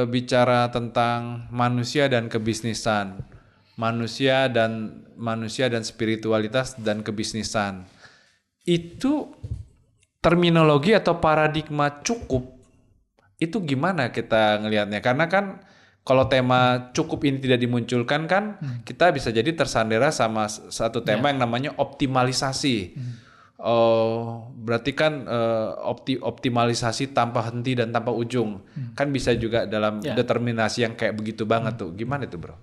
bicara tentang manusia dan kebisnisan, manusia dan spiritualitas dan kebisnisan. Itu terminologi atau paradigma cukup. Itu gimana kita ngelihatnya? Karena kan kalau tema cukup ini tidak dimunculkan kan kita bisa jadi tersandera sama satu tema yang namanya optimalisasi. Berarti kan optimalisasi tanpa henti dan tanpa ujung. Kan bisa juga dalam determinasi yang kayak begitu banget tuh. Gimana itu, bro?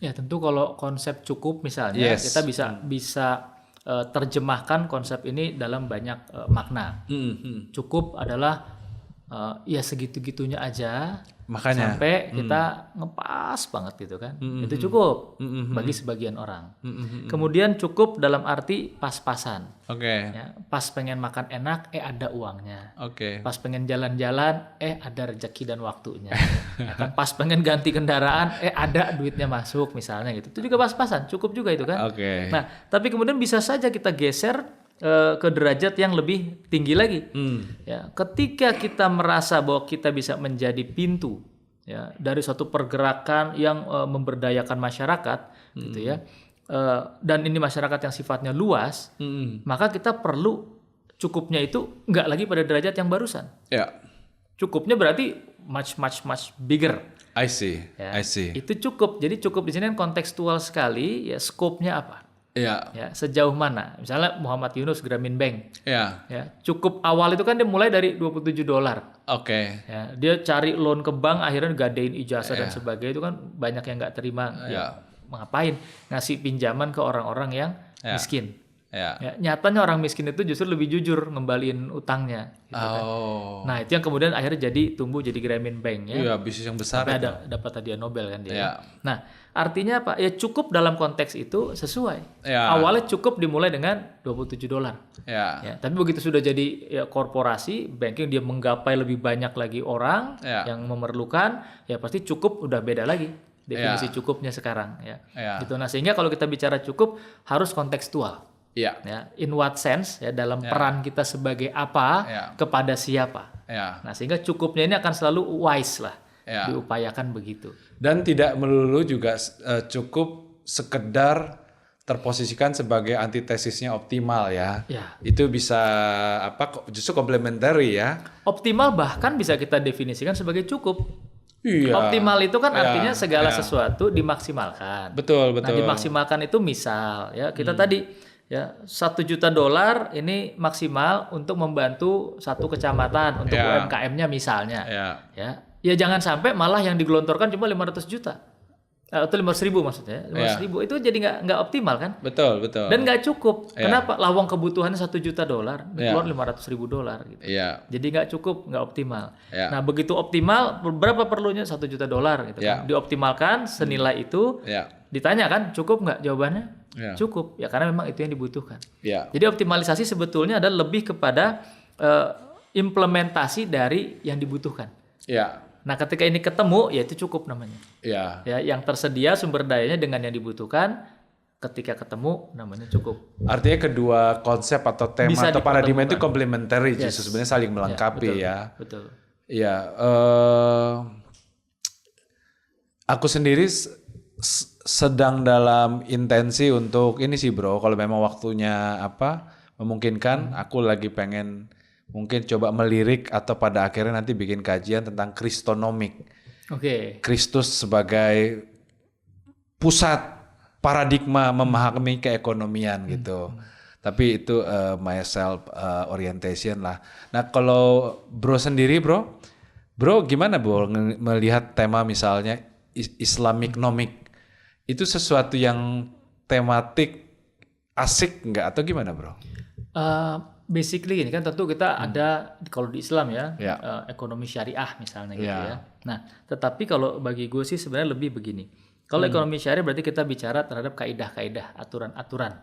Ya tentu kalau konsep cukup misalnya kita bisa terjemahkan konsep ini dalam banyak makna. Cukup adalah ya segitu-gitunya aja. Makanya sampai kita ngepas banget gitu kan. Itu cukup bagi sebagian orang. Kemudian cukup dalam arti pas-pasan. Ya, pas pengen makan enak, ada uangnya. Pas pengen jalan-jalan, ada rezeki dan waktunya. Ya kan? Pas pengen ganti kendaraan, ada duitnya masuk misalnya gitu. Itu juga pas-pasan, cukup juga itu kan. Nah, tapi kemudian bisa saja kita geser ke derajat yang lebih tinggi lagi. Ya, ketika kita merasa bahwa kita bisa menjadi pintu ya dari suatu pergerakan yang memberdayakan masyarakat gitu ya. Dan ini masyarakat yang sifatnya luas, maka kita perlu cukupnya itu nggak lagi pada derajat yang barusan. Cukupnya berarti much bigger. I see. Itu cukup. Jadi cukup di sini kan kontekstual sekali ya, skopnya apa? Ya, sejauh mana? Misalnya Muhammad Yunus Grameen Bank. Ya, cukup awal itu kan dia mulai dari $27. Ya, dia cari loan ke bank, akhirnya gadein ijazah dan sebagainya, itu kan banyak yang nggak terima. Ya, ngapain? Ngasih pinjaman ke orang-orang yang miskin. Ya, nyatanya orang miskin itu justru lebih jujur ngembaliin utangnya. Gitu kan. Nah, itu yang kemudian akhirnya tumbuh jadi Grameen Bank ya. Iya, bisnis yang besar. Dapat hadiah Nobel kan dia. Nah, artinya apa? Ya cukup dalam konteks itu sesuai. Awalnya cukup dimulai dengan $27. Ya, tapi begitu sudah jadi ya, korporasi banking, dia menggapai lebih banyak lagi orang yang memerlukan, ya pasti cukup udah beda lagi definisi cukupnya sekarang ya. Gitu. Nah, sehingga kalau kita bicara cukup harus kontekstual. Ya, in what sense ya, dalam peran kita sebagai apa kepada siapa. Nah, sehingga cukupnya ini akan selalu wise lah. Diupayakan begitu. Dan tidak melulu juga cukup sekedar terposisikan sebagai antitesisnya optimal ya. Itu bisa justru komplementari ya. Optimal bahkan bisa kita definisikan sebagai cukup. Optimal itu kan artinya segala sesuatu dimaksimalkan. Betul. Nah, dimaksimalkan itu misal ya kita tadi ya $1 juta ini maksimal untuk membantu satu kecamatan untuk UMKM-nya misalnya. Ya jangan sampai malah yang digelontorkan cuma 500 juta atau 500.000 maksudnya. 500.000 itu jadi nggak optimal kan? Betul. Dan nggak cukup. Kenapa? Lawang kebutuhannya $1 juta, keluar $500.000 gitu. Jadi nggak cukup, nggak optimal. Nah begitu optimal, berapa perlunya $1 juta gitu kan? Dioptimalkan senilai itu. Ditanya kan, cukup nggak? Jawabannya cukup. Ya karena memang itu yang dibutuhkan. Jadi optimalisasi sebetulnya adalah lebih kepada implementasi dari yang dibutuhkan. Nah, ketika ini ketemu, ya itu cukup namanya. Ya, yang tersedia sumber dayanya dengan yang dibutuhkan, ketika ketemu namanya cukup. Artinya kedua konsep atau tema bisa atau paradigma itu komplementari, justru sebenarnya saling melengkapi Betul. Ya, aku sendiri sedang dalam intensi untuk ini sih bro, kalau memang waktunya memungkinkan, aku lagi pengen mungkin coba melirik atau pada akhirnya nanti bikin kajian tentang Kristonomik. Kristus sebagai pusat paradigma memahami keekonomian gitu. Tapi itu my self orientation lah. Nah, kalau bro sendiri bro gimana bro melihat tema misalnya Islamic-nomic? Itu sesuatu yang tematik asik nggak atau gimana bro? Basically ini kan tentu kita ada kalau di Islam ekonomi syariah misalnya gitu ya. Nah, tetapi kalau bagi gue sih sebenarnya lebih begini. Kalau ekonomi syariah berarti kita bicara terhadap kaidah-kaidah, aturan-aturan.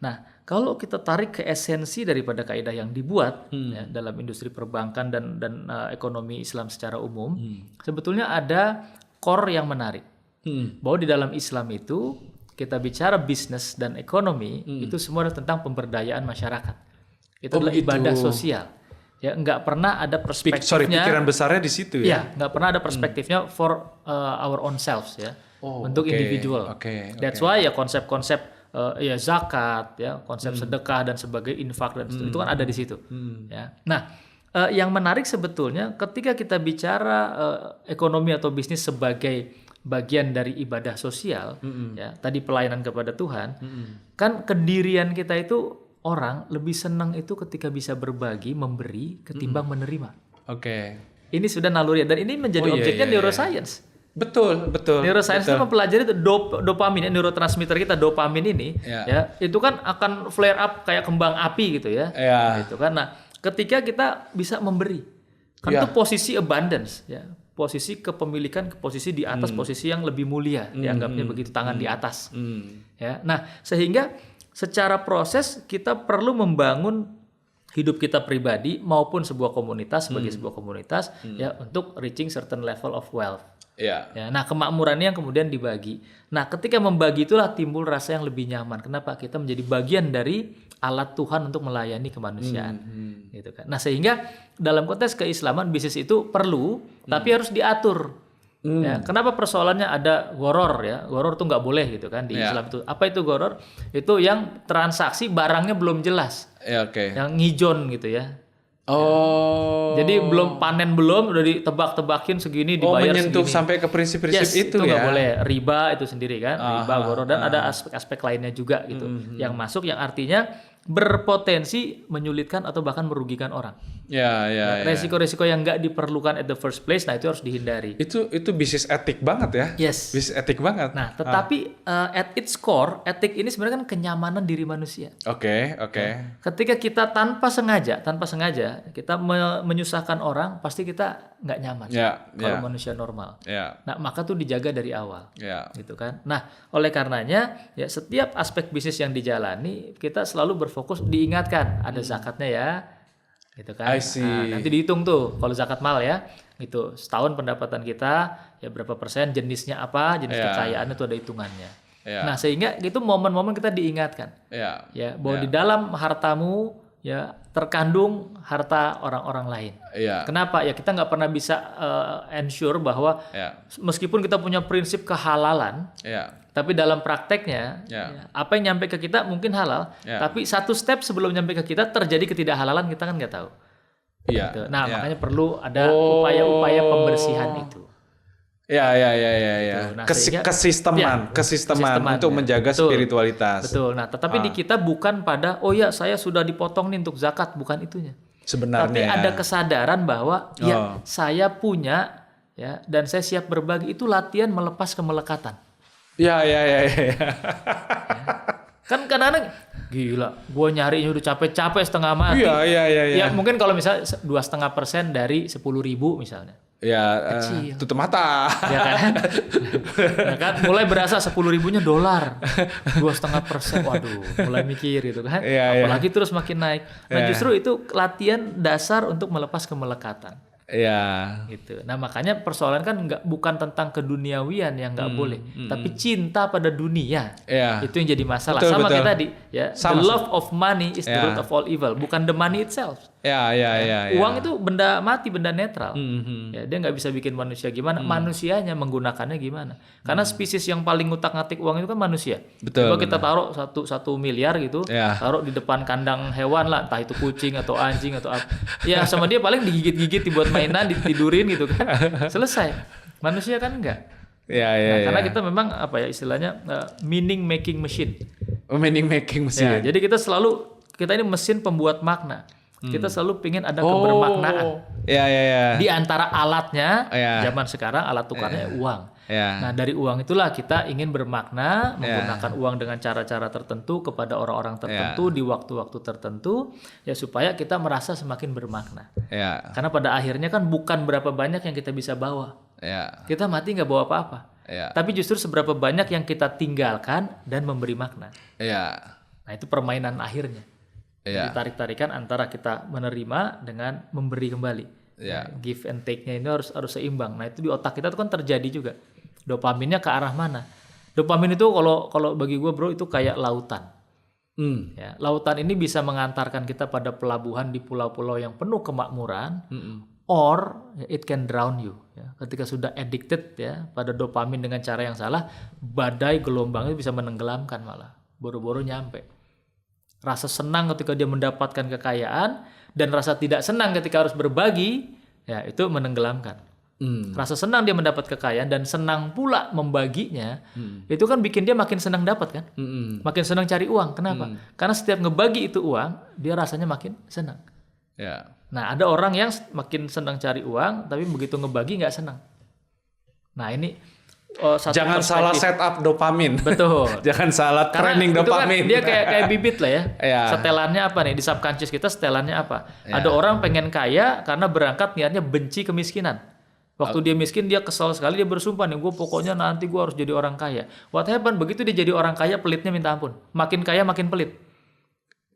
Nah, kalau kita tarik ke esensi daripada kaidah yang dibuat dalam industri perbankan dan ekonomi Islam secara umum, sebetulnya ada core yang menarik. Bahwa di dalam Islam itu kita bicara bisnis dan ekonomi itu semua adalah tentang pemberdayaan masyarakat. Itu adalah ibadah sosial. Ya, nggak pernah ada perspektifnya. Pikiran besarnya di situ ya. Ya, nggak pernah ada perspektifnya for our own selves ya. Untuk individual. That's why ya konsep-konsep zakat ya, konsep sedekah dan sebagainya, infak dan itu kan ada di situ. Ya. Nah, yang menarik sebetulnya ketika kita bicara ekonomi atau bisnis sebagai bagian dari ibadah sosial, ya tadi pelayanan kepada Tuhan, kan kedirian kita itu orang lebih senang itu ketika bisa berbagi, memberi ketimbang menerima. Ini sudah naluri dan ini menjadi objeknya neuroscience. Betul. Neuroscience itu mempelajari itu dopamin, neurotransmitter kita dopamin ini, ya itu kan akan flare up kayak kembang api gitu ya. Gitu kan. Nah, ketika kita bisa memberi, Karena itu posisi abundance, ya, posisi kepemilikan, posisi di atas, posisi yang lebih mulia, dianggapnya begitu, tangan di atas. Ya, nah sehingga secara proses kita perlu membangun hidup kita pribadi maupun sebuah komunitas sebagai sebuah komunitas, ya, untuk reaching certain level of wealth. Ya, nah kemakmurannya yang kemudian dibagi. Nah ketika membagi itulah timbul rasa yang lebih nyaman. Kenapa? Kita menjadi bagian dari alat Tuhan untuk melayani kemanusiaan, gitu kan. Nah sehingga dalam konteks keislaman bisnis itu perlu, tapi harus diatur. Ya, kenapa persoalannya ada goror, ya? Goror tuh nggak boleh gitu kan di Islam itu. Apa itu goror? Itu yang transaksi barangnya belum jelas, yang ngijon gitu ya. Oh. Jadi belum panen udah ditebak-tebakin segini dibayar menyentuh segini. sampai ke prinsip-prinsip itu ya. Nggak boleh. Riba itu sendiri kan, riba, goror, dan ada aspek-aspek lainnya juga gitu yang masuk, yang artinya berpotensi menyulitkan atau bahkan merugikan orang. Resiko-resiko yang nggak diperlukan at the first place, nah itu harus dihindari. Itu bisnis etik banget ya. Yes. Bisnis etik banget. Nah, tetapi at its core, etik ini sebenarnya kan kenyamanan diri manusia. Oke. Ketika kita tanpa sengaja kita menyusahkan orang, pasti kita nggak nyaman. Kalau manusia normal. Nah, maka tuh dijaga dari awal. Gitu kan. Nah, oleh karenanya ya setiap aspek bisnis yang dijalani kita selalu berfokus, diingatkan ada zakatnya ya. Gitu kan. Nah, nanti dihitung tuh kalau zakat mal ya, itu setahun pendapatan kita ya berapa persen, jenisnya apa, jenis kekayaannya itu ada hitungannya. Nah sehingga itu momen-momen kita diingatkan ya bahwa di dalam hartamu ya terkandung harta orang-orang lain. Kenapa? Ya kita nggak pernah bisa ensure bahwa meskipun kita punya prinsip kehalalan, tapi dalam prakteknya apa yang nyampe ke kita mungkin halal, tapi satu step sebelum nyampe ke kita terjadi ketidakhalalan, kita kan nggak tahu. Gitu. Nah makanya perlu ada upaya-upaya pembersihan itu. Nah, kesisteman untuk menjaga spiritualitas. Betul. Nah, tetapi di kita bukan pada saya sudah dipotong nih untuk zakat, bukan itunya. Sebenarnya. Tapi ada kesadaran bahwa saya punya ya dan saya siap berbagi, itu latihan melepas kemelekatan. Ya. Kan kadang-kadang gila, gue nyarinya udah capek-capek setengah mati. Ya mungkin kalau misalnya 2,5% dari 10.000 misalnya. Kecil. Tutup mata. Ya kan? Mulai berasa 10.000-nya $, 2,5%. Waduh, mulai mikir gitu kan. Apalagi terus makin naik. Nah justru itu latihan dasar untuk melepas kemelekatan. Gitu. Nah makanya persoalan kan bukan tentang keduniawian yang nggak boleh, tapi cinta pada dunia itu yang jadi masalah. Betul. Kayak tadi ya, the love of money is the root of all evil, bukan the money itself. Uang itu benda mati, benda netral. Ya, dia nggak bisa bikin manusia gimana, manusianya menggunakannya gimana. Karena spesies yang paling ngutak-ngatik uang itu kan manusia. Coba kita taruh 1 miliar gitu, taruh di depan kandang hewan lah, entah itu kucing atau anjing atau apa. Ya sama dia paling digigit-gigit, dibuat mainan, ditidurin gitu kan. Selesai. Manusia kan enggak. Karena kita memang apa ya istilahnya meaning making machine. Meaning making machine. Jadi kita ini mesin pembuat makna. Kita selalu pingin ada kebermaknaan. Di antara alatnya, zaman sekarang alat tukarnya uang. Nah dari uang itulah kita ingin bermakna, menggunakan uang dengan cara-cara tertentu kepada orang-orang tertentu di waktu-waktu tertentu, ya supaya kita merasa semakin bermakna. Karena pada akhirnya kan bukan berapa banyak yang kita bisa bawa. Kita mati nggak bawa apa-apa. Tapi justru seberapa banyak yang kita tinggalkan dan memberi makna. Nah itu permainan akhirnya. Jadi tarik-tarikan antara kita menerima dengan memberi kembali. Give and take-nya ini harus seimbang. Nah itu di otak kita tuh kan terjadi juga. Dopaminnya ke arah mana? Dopamin itu kalau bagi gue bro itu kayak lautan. Ya, lautan ini bisa mengantarkan kita pada pelabuhan di pulau-pulau yang penuh kemakmuran, or it can drown you. Ya, ketika sudah addicted ya pada dopamin dengan cara yang salah, badai gelombangnya bisa menenggelamkan malah. Boro-boro nyampe. Rasa senang ketika dia mendapatkan kekayaan dan rasa tidak senang ketika harus berbagi, ya itu menenggelamkan. Rasa senang dia mendapat kekayaan dan senang pula membaginya, itu kan bikin dia makin senang dapat kan, makin senang cari uang. Kenapa? Karena setiap ngebagi itu uang, dia rasanya makin senang. Nah ada orang yang makin senang cari uang, tapi begitu ngebagi nggak senang. Nah ini satu jangan salah setup dopamin. Betul. Jangan salah training dopamin. Kan dia kayak bibit lah ya. Setelannya apa nih di subconscious kita? Setelannya apa? Ada orang pengen kaya karena berangkat niatnya benci kemiskinan. Waktu dia miskin dia kesal sekali, dia bersumpah nih, gue pokoknya nanti gue harus jadi orang kaya. What happened? Begitu dia jadi orang kaya, pelitnya minta ampun. Makin kaya makin pelit.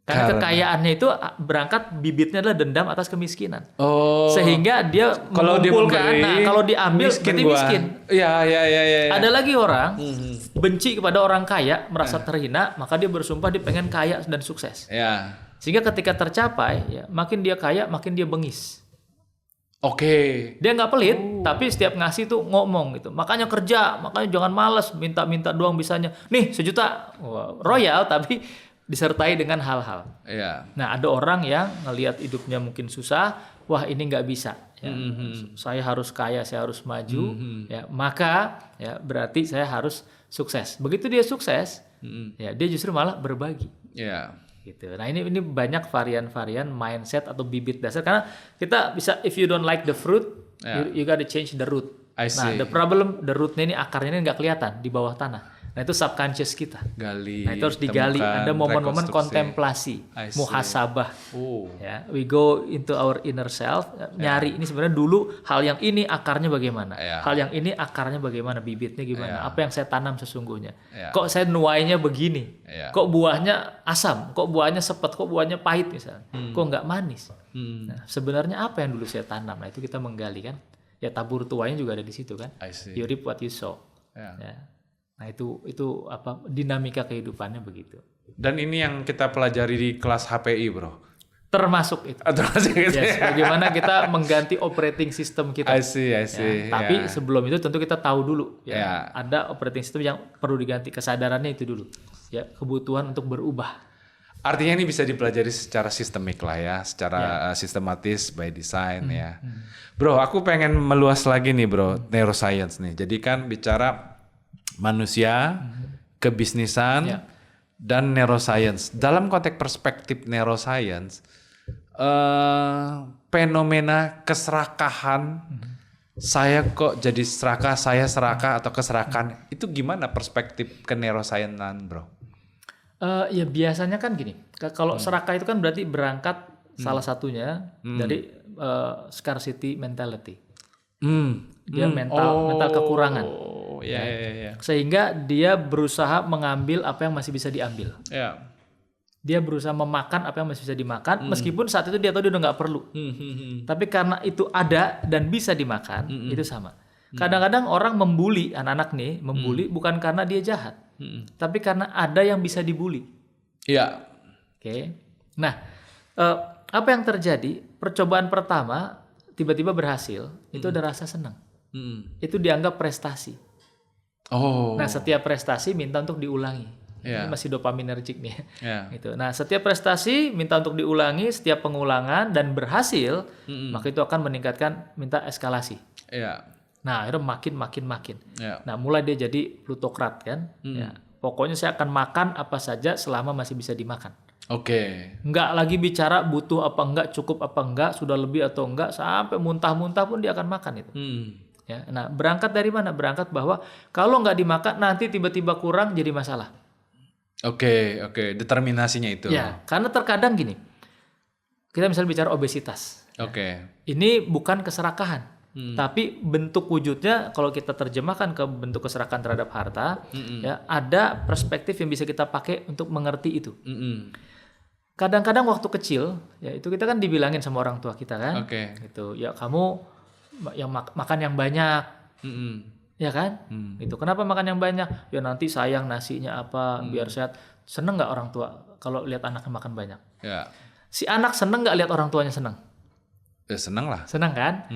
Karena kekayaannya itu berangkat bibitnya adalah dendam atas kemiskinan. Sehingga dia mengumpulkan, kalau diambil berarti miskin. Iya. Ada lagi orang benci kepada orang kaya, merasa terhina, maka dia bersumpah dia pengen kaya dan sukses. Sehingga ketika tercapai, ya, makin dia kaya, makin dia bengis. Dia nggak pelit, tapi setiap ngasih tuh ngomong gitu. Makanya kerja, makanya jangan malas, minta-minta doang bisanya. Nih 1 juta, royal tapi disertai dengan hal-hal. Nah, ada orang yang ngelihat hidupnya mungkin susah, wah ini nggak bisa. Ya. Saya harus kaya, saya harus maju. Ya, maka ya berarti saya harus sukses. Begitu dia sukses, ya dia justru malah berbagi. Gitu. Nah ini banyak varian-varian mindset atau bibit dasar. Karena kita bisa, if you don't like the fruit, you gotta change the root. Nah, the problem, the rootnya ini akarnya ini nggak kelihatan di bawah tanah. Nah itu subconscious kita. Nah itu harus digali. Ada momen-momen kontemplasi, muhasabah. Ya, we go into our inner self, nyari ini sebenarnya dulu hal yang ini akarnya bagaimana, hal yang ini akarnya bagaimana, bibitnya gimana, apa yang saya tanam sesungguhnya. Kok saya nuainya begini, kok buahnya asam, kok buahnya sepet, kok buahnya pahit misalnya, kok nggak manis. Nah, sebenarnya apa yang dulu saya tanam? Nah itu kita menggali kan. Ya tabur tuanya juga ada di situ kan. You reap what you sow. Ya. Nah itu apa dinamika kehidupannya begitu. Dan ini yang kita pelajari di kelas HPI, bro. Termasuk itu. Yes, bagaimana kita mengganti operating system kita. I see. Tapi sebelum itu tentu kita tahu dulu. Ada operating system yang perlu diganti, kesadarannya itu dulu. Ya, kebutuhan untuk berubah. Artinya ini bisa dipelajari secara sistemik lah ya, secara sistematis by design ya. Bro, aku pengen meluas lagi nih bro, neuroscience nih. Jadi kan bicara manusia, kebisnisan, dan neuroscience. Dalam konteks perspektif neuroscience, fenomena keserakahan, saya kok jadi serakah, saya serakah atau keserakan, itu gimana perspektif ke neuroscience-an bro? Ya biasanya kan gini, kalau serakah itu kan berarti berangkat salah satunya dari scarcity mentality. Dia mental kekurangan. Sehingga dia berusaha mengambil apa yang masih bisa diambil. Dia berusaha memakan apa yang masih bisa dimakan, meskipun saat itu dia tahu dia udah nggak perlu. Tapi karena itu ada dan bisa dimakan, itu sama. Kadang-kadang orang membuli anak-anak nih, membuli bukan karena dia jahat, tapi karena ada yang bisa dibuli. Nah, apa yang terjadi? Percobaan pertama tiba-tiba berhasil, itu ada rasa senang. Itu dianggap prestasi. Nah, setiap prestasi minta untuk diulangi. Ini masih dopaminergic nih. Gitu. Nah, setiap prestasi minta untuk diulangi, setiap pengulangan dan berhasil, maka itu akan meningkatkan, minta eskalasi. Nah, akhirnya makin. Nah, mulai dia jadi plutokrat kan. Pokoknya saya akan makan apa saja selama masih bisa dimakan. Nggak lagi bicara butuh apa enggak, cukup apa enggak, sudah lebih atau enggak, sampai muntah-muntah pun dia akan makan itu. Ya, nah berangkat dari mana? Berangkat bahwa kalau nggak dimakan nanti tiba-tiba kurang jadi masalah. Determinasinya itu. Ya, karena terkadang gini, kita misalnya bicara obesitas. Ini bukan keserakahan, tapi bentuk wujudnya kalau kita terjemahkan ke bentuk keserakahan terhadap harta, ya ada perspektif yang bisa kita pakai untuk mengerti itu. Kadang-kadang waktu kecil, ya itu kita kan dibilangin sama orang tua kita kan, gitu, ya kamu yang makan yang banyak, ya kan, itu kenapa makan yang banyak? Ya nanti sayang nasinya apa, biar sehat. Seneng nggak orang tua kalau lihat anaknya makan banyak? Si anak seneng nggak lihat orang tuanya seneng? Seneng lah. Seneng kan?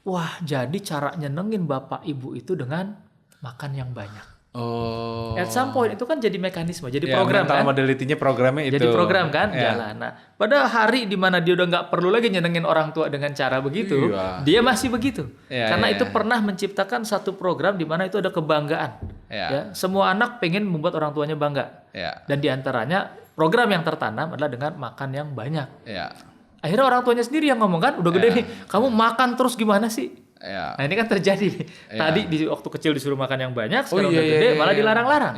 Wah, jadi cara nyenengin bapak ibu itu dengan makan yang banyak. At some point itu kan jadi mekanisme, jadi program kan? Modality-nya programnya itu. Jadi program kan, jalan. Nah, pada hari di mana dia udah nggak perlu lagi nyenengin orang tua dengan cara begitu, dia masih begitu. Karena itu pernah menciptakan satu program di mana itu ada kebanggaan. Ya, semua anak pengen membuat orang tuanya bangga. Dan diantaranya program yang tertanam adalah dengan makan yang banyak. Akhirnya orang tuanya sendiri yang ngomong kan, udah gede nih, kamu makan terus gimana sih? Nah ini kan terjadi nih. Tadi di waktu kecil disuruh makan yang banyak, sekarang udah gede malah dilarang-larang.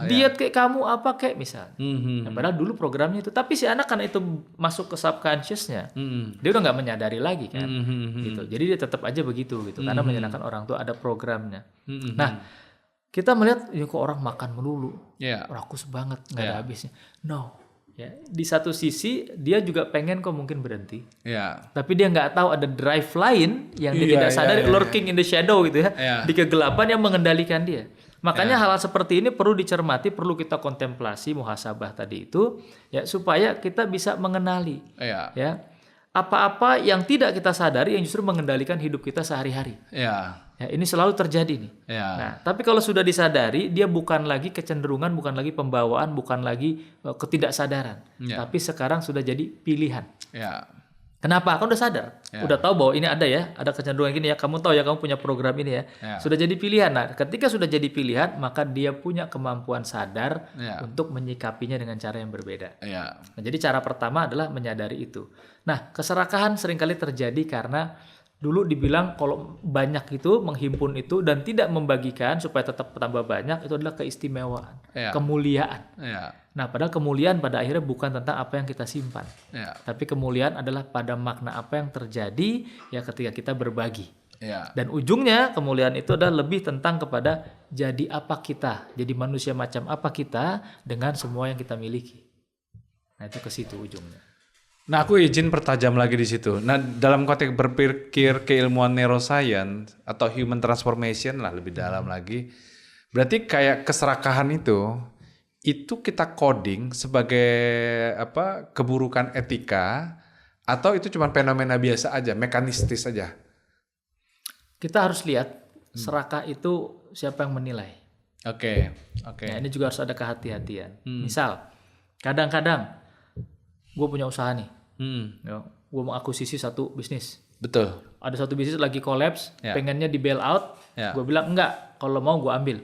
Diet kayak kamu apa kayak misalnya. Nah, padahal dulu programnya itu. Tapi si anak kan itu masuk ke subconsciousnya. Dia udah nggak menyadari lagi kan. Gitu. Jadi dia tetap aja begitu gitu. Karena menyenangkan orang tua ada programnya. Nah kita melihat ya kok orang makan melulu. Rakus banget nggak ada habisnya. No. Ya, di satu sisi dia juga pengen kok mungkin berhenti, tapi dia nggak tahu ada drive lain yang dia tidak sadar lurking in the shadow gitu ya, di kegelapan yang mengendalikan dia. Makanya hal-hal seperti ini perlu dicermati, perlu kita kontemplasi, muhasabah tadi itu, ya supaya kita bisa mengenali, ya apa-apa yang tidak kita sadari yang justru mengendalikan hidup kita sehari-hari. Ya, ini selalu terjadi nih. Nah, tapi kalau sudah disadari, dia bukan lagi kecenderungan, bukan lagi pembawaan, bukan lagi ketidaksadaran. Tapi sekarang sudah jadi pilihan. Kenapa? Kan udah sadar. Udah tahu bahwa ini ada ya, ada kecenderungan gini ya. Kamu tahu ya, kamu punya program ini ya. Sudah jadi pilihan. Nah, ketika sudah jadi pilihan, maka dia punya kemampuan sadar untuk menyikapinya dengan cara yang berbeda. Nah, jadi cara pertama adalah menyadari itu. Nah, keserakahan seringkali terjadi karena dulu dibilang kalau banyak itu menghimpun itu dan tidak membagikan supaya tetap tambah banyak itu adalah keistimewaan, kemuliaan. Nah, padahal kemuliaan pada akhirnya bukan tentang apa yang kita simpan, tapi kemuliaan adalah pada makna apa yang terjadi ya ketika kita berbagi. Dan ujungnya kemuliaan itu adalah lebih tentang kepada jadi apa kita, jadi manusia macam apa kita dengan semua yang kita miliki. Nah, itu ke situ ujungnya. Nah, aku izin pertajam lagi di situ. Nah, dalam konteks berpikir keilmuan neuroscience atau human transformation lah lebih dalam lagi. Berarti kayak keserakahan itu kita coding sebagai apa? Keburukan etika atau itu cuma fenomena biasa aja, mekanistis aja. Kita harus lihat serakah itu siapa yang menilai. Oke. Nah, ini juga harus ada kehati-hatian. Misal, kadang-kadang gue punya usaha nih. Ya, gue mau akuisisi satu bisnis. Betul. Ada satu bisnis lagi kolaps, pengennya di bail out. Gue bilang enggak, kalau mau gue ambil.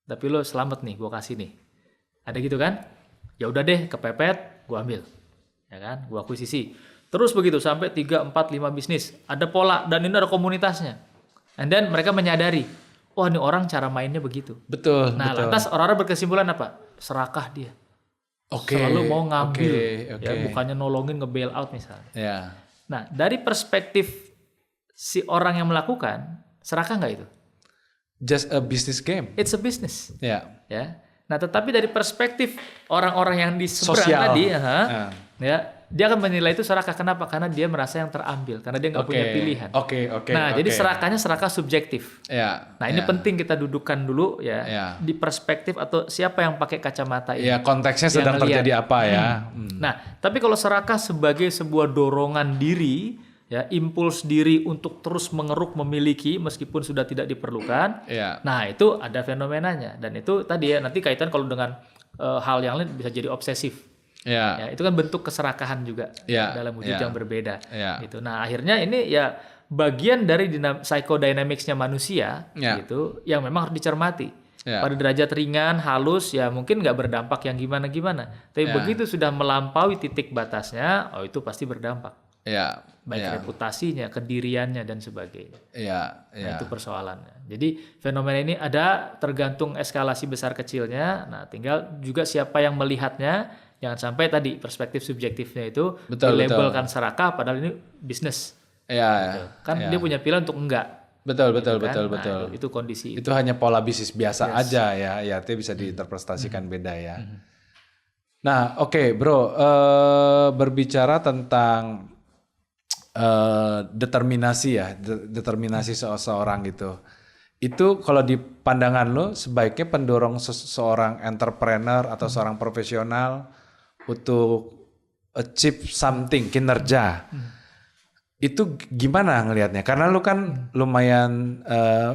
Tapi lo selamat nih, gue kasih nih. Ada gitu kan? Ya udah deh, kepepet, gue ambil. Ya kan? Gue akuisisi. Terus begitu sampai 3, 4, 5 bisnis. Ada pola dan ini ada komunitasnya. And then mereka menyadari, wah ini orang cara mainnya begitu. Betul. Nah, lantas orang-orang berkesimpulan apa? Serakah dia. Selalu mau ngambil, ya bukannya nolongin nge-bail out misalnya. Nah, dari perspektif si orang yang melakukan, serakah nggak itu? Just a business game. It's a business. Ya. Nah, tetapi dari perspektif orang-orang yang di seberang tadi, ya, dia akan menilai itu serakah. Kenapa? Karena dia merasa yang terambil, karena dia nggak punya pilihan. Nah, jadi serakahnya serakah subjektif. Nah, ini penting kita dudukkan dulu ya di perspektif atau siapa yang pakai kacamata ini. Konteksnya sedang terjadi apa ya. Nah, tapi kalau serakah sebagai sebuah dorongan diri, ya impuls diri untuk terus mengeruk memiliki meskipun sudah tidak diperlukan. Nah, itu ada fenomenanya dan itu tadi ya nanti kaitan kalau dengan hal yang lain bisa jadi obsesif. Ya, itu kan bentuk keserakahan juga dalam wujud yang berbeda. Gitu. Nah, akhirnya ini ya bagian dari psychodynamics-nya manusia gitu yang memang harus dicermati. Pada derajat ringan, halus ya mungkin nggak berdampak yang gimana-gimana. Tapi begitu sudah melampaui titik batasnya, itu pasti berdampak. Baik reputasinya, kediriannya dan sebagainya. Nah, itu persoalannya. Jadi fenomena ini ada tergantung eskalasi besar kecilnya. Nah, tinggal juga siapa yang melihatnya. Jangan sampai tadi perspektif subjektifnya itu dilabelkan serakah padahal ini bisnis. Gitu. Kan dia punya pilihan untuk enggak. Betul. Itu kondisi. Itu hanya pola bisnis biasa aja ya. Itu bisa diinterpretasikan beda ya. Nah, oke, bro, berbicara tentang determinasi seseorang gitu. Itu kalau di pandangan lo sebaiknya pendorong seorang entrepreneur atau seorang profesional untuk achieve something, kinerja. Itu gimana ngelihatnya? Karena lu kan lumayan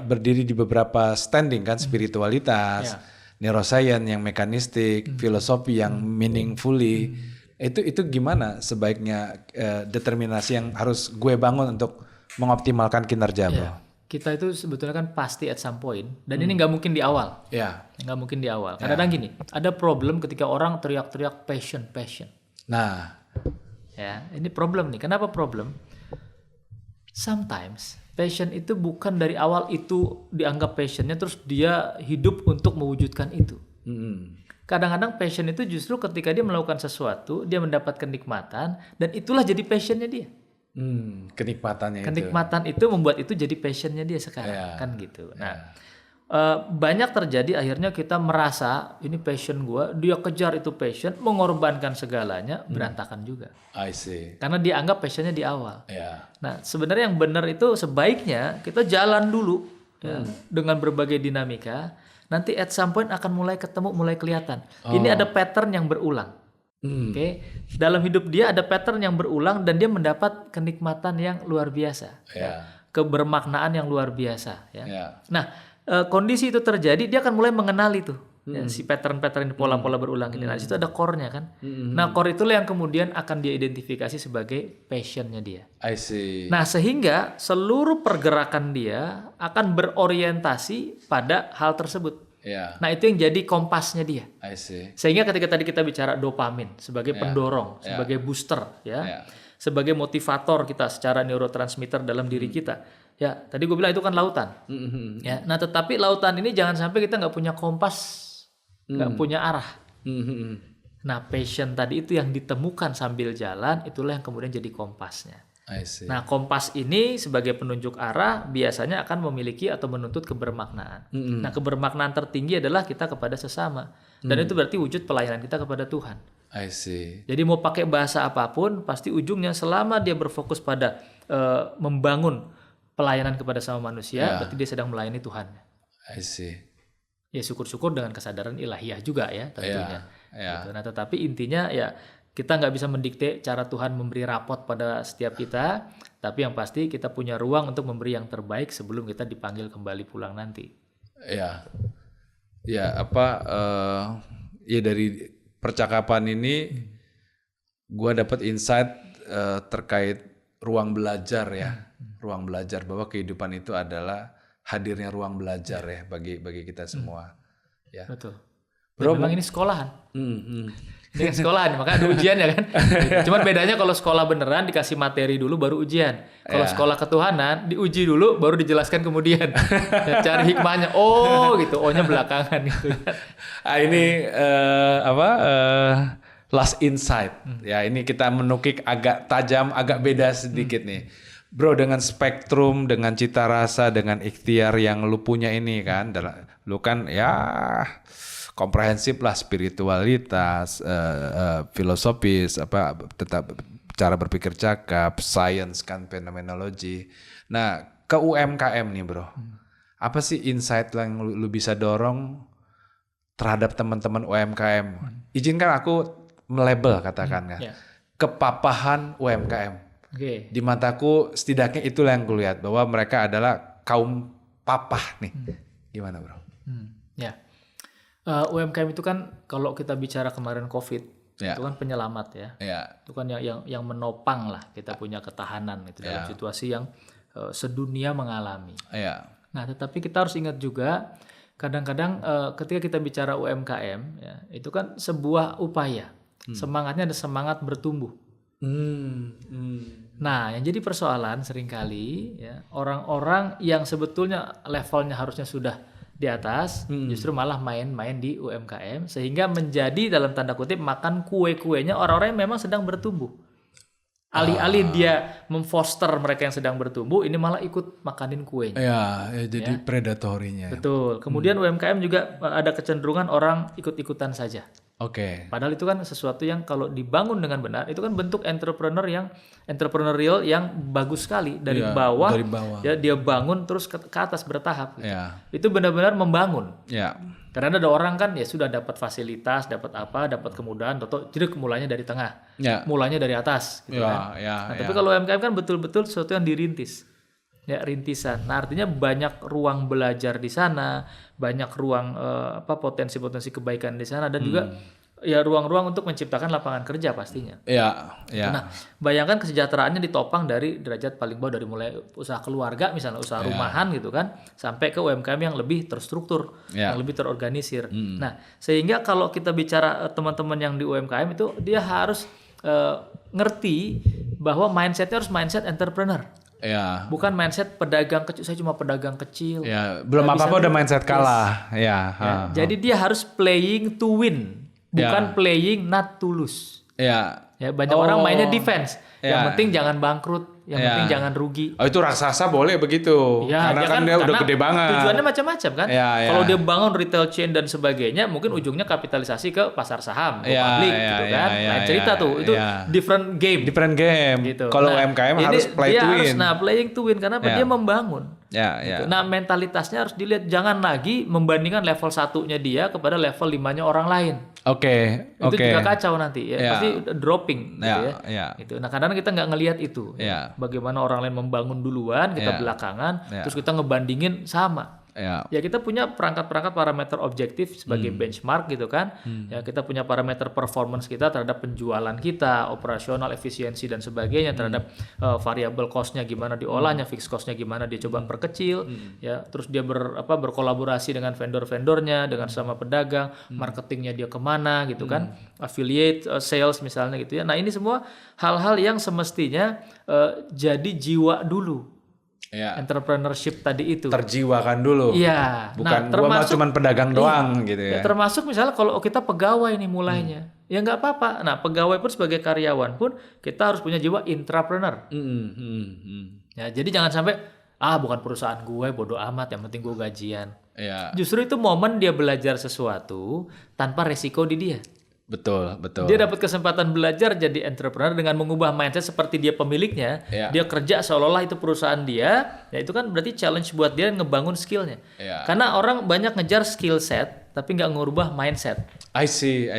berdiri di beberapa standing kan, spiritualitas, neuroscience yang mekanistik, filosofi yang meaningfully. Itu gimana sebaiknya determinasi yang harus gue bangun untuk mengoptimalkan kinerja, bro? Kita itu sebetulnya kan pasti at some point dan ini nggak mungkin di awal. Nggak mungkin di awal. Kadang-kadang gini, ada problem ketika orang teriak-teriak passion. Nah, ya ini problem nih. Kenapa problem? Sometimes Passion itu bukan dari awal itu dianggap passionnya terus dia hidup untuk mewujudkan itu. Kadang-kadang passion itu justru ketika dia melakukan sesuatu, dia mendapatkan kenikmatan dan itulah jadi passionnya dia. Kenikmatan itu membuat itu jadi passionnya dia sekarang, kan gitu. Nah, banyak terjadi akhirnya kita merasa ini passion gua, dia kejar itu passion, mengorbankan segalanya, berantakan juga. I see. Karena dia anggap passionnya di awal. Nah, sebenarnya yang benar itu sebaiknya kita jalan dulu ya, dengan berbagai dinamika. Nanti at some point akan mulai ketemu, mulai kelihatan. Ini ada pattern yang berulang. Oke, dalam hidup dia ada pattern yang berulang dan dia mendapat kenikmatan yang luar biasa, ya. Kebermaknaan yang luar biasa. Ya. Nah, kondisi itu terjadi, dia akan mulai mengenali tuh ya, si pattern-pattern pola-pola berulang ini. Nah, di situ ada core-nya kan. Nah, core itulah yang kemudian akan dia identifikasi sebagai passion-nya dia. I see. Nah, sehingga seluruh pergerakan dia akan berorientasi pada hal tersebut. Nah, itu yang jadi kompasnya dia. I see. Sehingga ketika tadi kita bicara dopamin sebagai pendorong, sebagai booster, ya, sebagai motivator kita secara neurotransmitter dalam diri kita. Ya, tadi gue bilang itu kan lautan. Ya, nah tetapi lautan ini jangan sampai kita nggak punya kompas, nggak punya arah. Nah, passion tadi itu yang ditemukan sambil jalan, itulah yang kemudian jadi kompasnya. I see. Nah, kompas ini sebagai penunjuk arah biasanya akan memiliki atau menuntut kebermaknaan. Nah, kebermaknaan tertinggi adalah kita kepada sesama. Dan itu berarti wujud pelayanan kita kepada Tuhan. I see. Jadi mau pakai bahasa apapun, pasti ujungnya selama dia berfokus pada membangun pelayanan kepada sama manusia, berarti dia sedang melayani Tuhan. I see. Ya syukur-syukur dengan kesadaran ilahiyah juga ya tentunya. Gitu. Nah, tetapi intinya ya kita nggak bisa mendikte cara Tuhan memberi rapot pada setiap kita, tapi yang pasti kita punya ruang untuk memberi yang terbaik sebelum kita dipanggil kembali pulang nanti. Ya dari percakapan ini, gua dapat insight terkait ruang belajar ya, ruang belajar bahwa kehidupan itu adalah hadirnya ruang belajar ya bagi kita semua. Ya. Betul. Bro, memang ini sekolahan. Ini kan sekolahan, makanya ada ujian ya kan. Cuman bedanya kalau sekolah beneran dikasih materi dulu baru ujian. Kalau sekolah ketuhanan diuji dulu baru dijelaskan kemudian. Cari hikmahnya. Oh gitu, O-nya belakangan gitu. Ini last insight. Ya, ini kita menukik agak tajam, agak beda sedikit nih. Bro, dengan spektrum, dengan cita rasa, dengan ikhtiar yang lu punya ini kan, lu kan ya komprehensif lah, spiritualitas, filosofis, tetap cara berpikir cakap, science kan, fenomenologi. Nah, ke UMKM nih bro, apa sih insight yang lu bisa dorong terhadap teman-teman UMKM? Izinkan aku melabel katakan kan, kepapahan UMKM. Di mataku setidaknya itulah yang kulihat bahwa mereka adalah kaum papah nih. Gimana bro? UMKM itu kan kalau kita bicara kemarin COVID itu kan penyelamat ya. Itu kan yang menopang lah kita punya ketahanan itu dalam situasi yang sedunia mengalami. Nah, tetapi kita harus ingat juga kadang-kadang ketika kita bicara UMKM ya, itu kan sebuah upaya. Semangatnya ada semangat bertumbuh. Nah, yang jadi persoalan seringkali ya, orang-orang yang sebetulnya levelnya harusnya sudah di atas, justru malah main-main di UMKM sehingga menjadi dalam tanda kutip makan kue-kuenya orang-orang yang memang sedang bertumbuh. Alih-alih dia memfoster mereka yang sedang bertumbuh, ini malah ikut makanin kuenya. Jadi predatorinya. Betul. Kemudian UMKM juga ada kecenderungan orang ikut-ikutan saja. Padahal itu kan sesuatu yang kalau dibangun dengan benar, itu kan bentuk entrepreneurial yang bagus sekali dari bawah. Ya, dia bangun terus ke atas bertahap. Gitu. Itu benar-benar membangun. Karena ada orang kan ya sudah dapat fasilitas, dapat kemudahan, jadi mulainya dari tengah, mulainya dari atas. Gitu kan. Tapi kalau UMKM kan betul-betul sesuatu yang dirintis. Ya, rintisan. Nah, artinya banyak ruang belajar di sana, banyak ruang potensi-potensi kebaikan di sana dan juga ya ruang-ruang untuk menciptakan lapangan kerja pastinya. Nah, bayangkan kesejahteraannya ditopang dari derajat paling bawah, dari mulai usaha keluarga misalnya, usaha rumahan gitu kan, sampai ke UMKM yang lebih terstruktur, yang lebih terorganisir. Nah, sehingga kalau kita bicara teman-teman yang di UMKM itu dia harus ngerti bahwa mindsetnya harus mindset entrepreneur. Ya. Bukan mindset pedagang kecil, saya cuma pedagang kecil. Ya, belum apa-apa udah mindset kalah. Ya. Jadi dia harus playing to win, bukan playing not to lose. Ya. Ya, banyak orang mainnya defense. Yang penting jangan bangkrut, yang penting jangan rugi. Oh, itu raksasa boleh begitu. Ya, karena kan dia udah gede banget. Tujuannya macam-macam kan. Ya. Kalau dia bangun retail chain dan sebagainya, mungkin ujungnya kapitalisasi ke pasar saham, ke publik gitu kan. Lain cerita tuh. Itu different game. Different game. Gitu. Kalau UMKM harus play to win. Playing to win karena dia membangun. Ya. Nah, mentalitasnya harus dilihat, jangan lagi membandingkan level 1-nya dia kepada level 5-nya orang lain. Oke. Itu juga kacau nanti ya. Pasti dropping gitu ya. Gitu. Nah, kadang kita nggak ngelihat itu. Ya. Bagaimana orang lain membangun duluan, kita belakangan, terus kita ngebandingin sama. Ya, kita punya perangkat-perangkat parameter objektif sebagai benchmark gitu kan. Ya, kita punya parameter performance kita terhadap penjualan kita, operasional efisiensi dan sebagainya, terhadap variable cost-nya gimana diolahnya, fixed cost-nya gimana dia coba perkecil, ya. Terus dia berkolaborasi dengan vendor-vendornya, dengan sama pedagang, marketingnya dia kemana gitu kan, affiliate sales misalnya gitu ya. Nah, ini semua hal-hal yang semestinya jadi jiwa dulu. Ya. Entrepreneurship tadi itu terjiwakan dulu. Iya. Bukan gua mah cuma pedagang doang gitu ya. Termasuk misalnya kalau kita pegawai nih mulainya, ya nggak apa-apa. Nah, pegawai pun sebagai karyawan pun kita harus punya jiwa intrapreneur. Ya, jadi jangan sampai bukan perusahaan gue, bodo amat, yang penting gue gajian. Ya. Justru itu momen dia belajar sesuatu tanpa resiko di dia. Betul. Dia dapat kesempatan belajar jadi entrepreneur dengan mengubah mindset seperti dia pemiliknya. Dia kerja seolah-olah itu perusahaan dia. Ya itu kan berarti challenge buat dia ngebangun skillnya. Karena orang banyak ngejar skill set tapi nggak ngubah mindset. I see.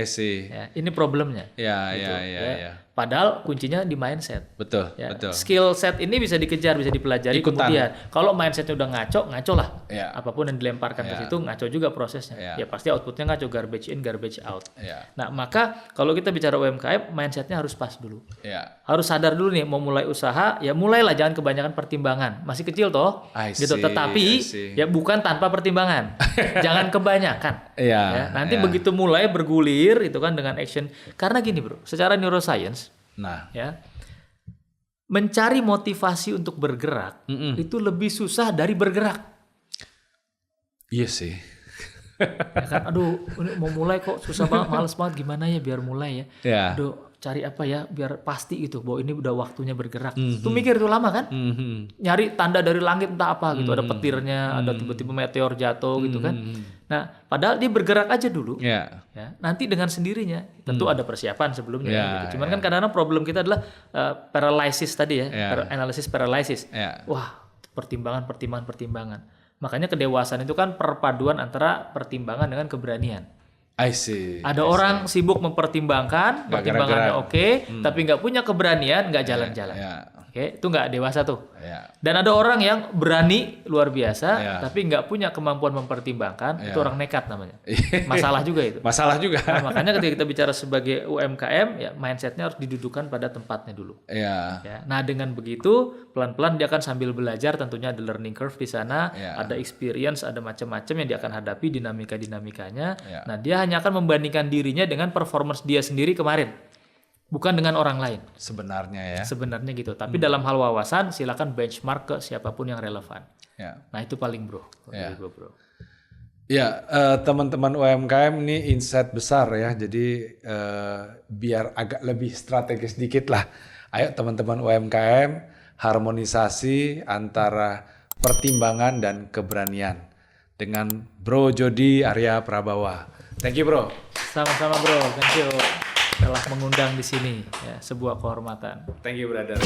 Ya, ini problemnya. Ya. Padahal kuncinya di mindset. Betul. Skill set ini bisa dikejar, bisa dipelajari. Kemudian kalau mindsetnya udah ngaco lah. Apapun yang dilemparkan ke situ ngaco juga prosesnya. Ya pasti outputnya ngaco, garbage in, garbage out. Nah, maka kalau kita bicara UMKM, mindsetnya harus pas dulu. Harus sadar dulu nih, mau mulai usaha, ya mulailah, jangan kebanyakan pertimbangan. Masih kecil toh, gitu. Tetapi ya bukan tanpa pertimbangan. Jangan kebanyakan. Nanti begitu mulai bergulir itu kan dengan action. Karena gini bro, secara neuroscience, mencari motivasi untuk bergerak itu lebih susah dari bergerak. Iya sih. Ya kan, aduh ini mau mulai kok susah banget, males banget, gimana ya biar mulai ya. Aduh cari apa ya biar pasti gitu bahwa ini udah waktunya bergerak. Tuh mikir tuh lama kan, nyari tanda dari langit entah apa gitu, ada petirnya, ada tiba-tiba meteor jatuh gitu kan. Nah padahal dia bergerak aja dulu, ya nanti dengan sendirinya. Tentu ada persiapan sebelumnya gitu. Cuman kan kadang-kadang problem kita adalah paralysis tadi ya, analysis paralysis. Wah, pertimbangan. Makanya kedewasaan itu kan perpaduan antara pertimbangan dengan keberanian. I see. Ada orang sibuk mempertimbangkan, pertimbangannya oke, tapi nggak punya keberanian, nggak jalan-jalan. Oke, itu nggak dewasa tuh. Dan ada orang yang berani luar biasa, tapi nggak punya kemampuan mempertimbangkan, itu orang nekat namanya. Masalah juga itu. Masalah juga. Nah, makanya ketika kita bicara sebagai UMKM, ya mindsetnya harus didudukan pada tempatnya dulu. Ya. Nah dengan begitu, pelan-pelan dia akan sambil belajar, tentunya ada learning curve di sana, ada experience, ada macam-macam yang dia akan hadapi, dinamikanya. Nah dia hanya akan membandingkan dirinya dengan performance dia sendiri kemarin. Bukan dengan orang lain. Sebenarnya gitu. Tapi dalam hal wawasan, silakan benchmark ke siapapun yang relevan. Nah itu paling bro. Ya, teman-teman UMKM ini insight besar ya. Jadi biar agak lebih strategis dikit lah. Ayo teman-teman UMKM, harmonisasi antara pertimbangan dan keberanian. Dengan Bro Jody Arya Prabawa. Thank you bro. Sama-sama bro, thank you. Telah mengundang di sini, ya, sebuah kehormatan. Thank you brother.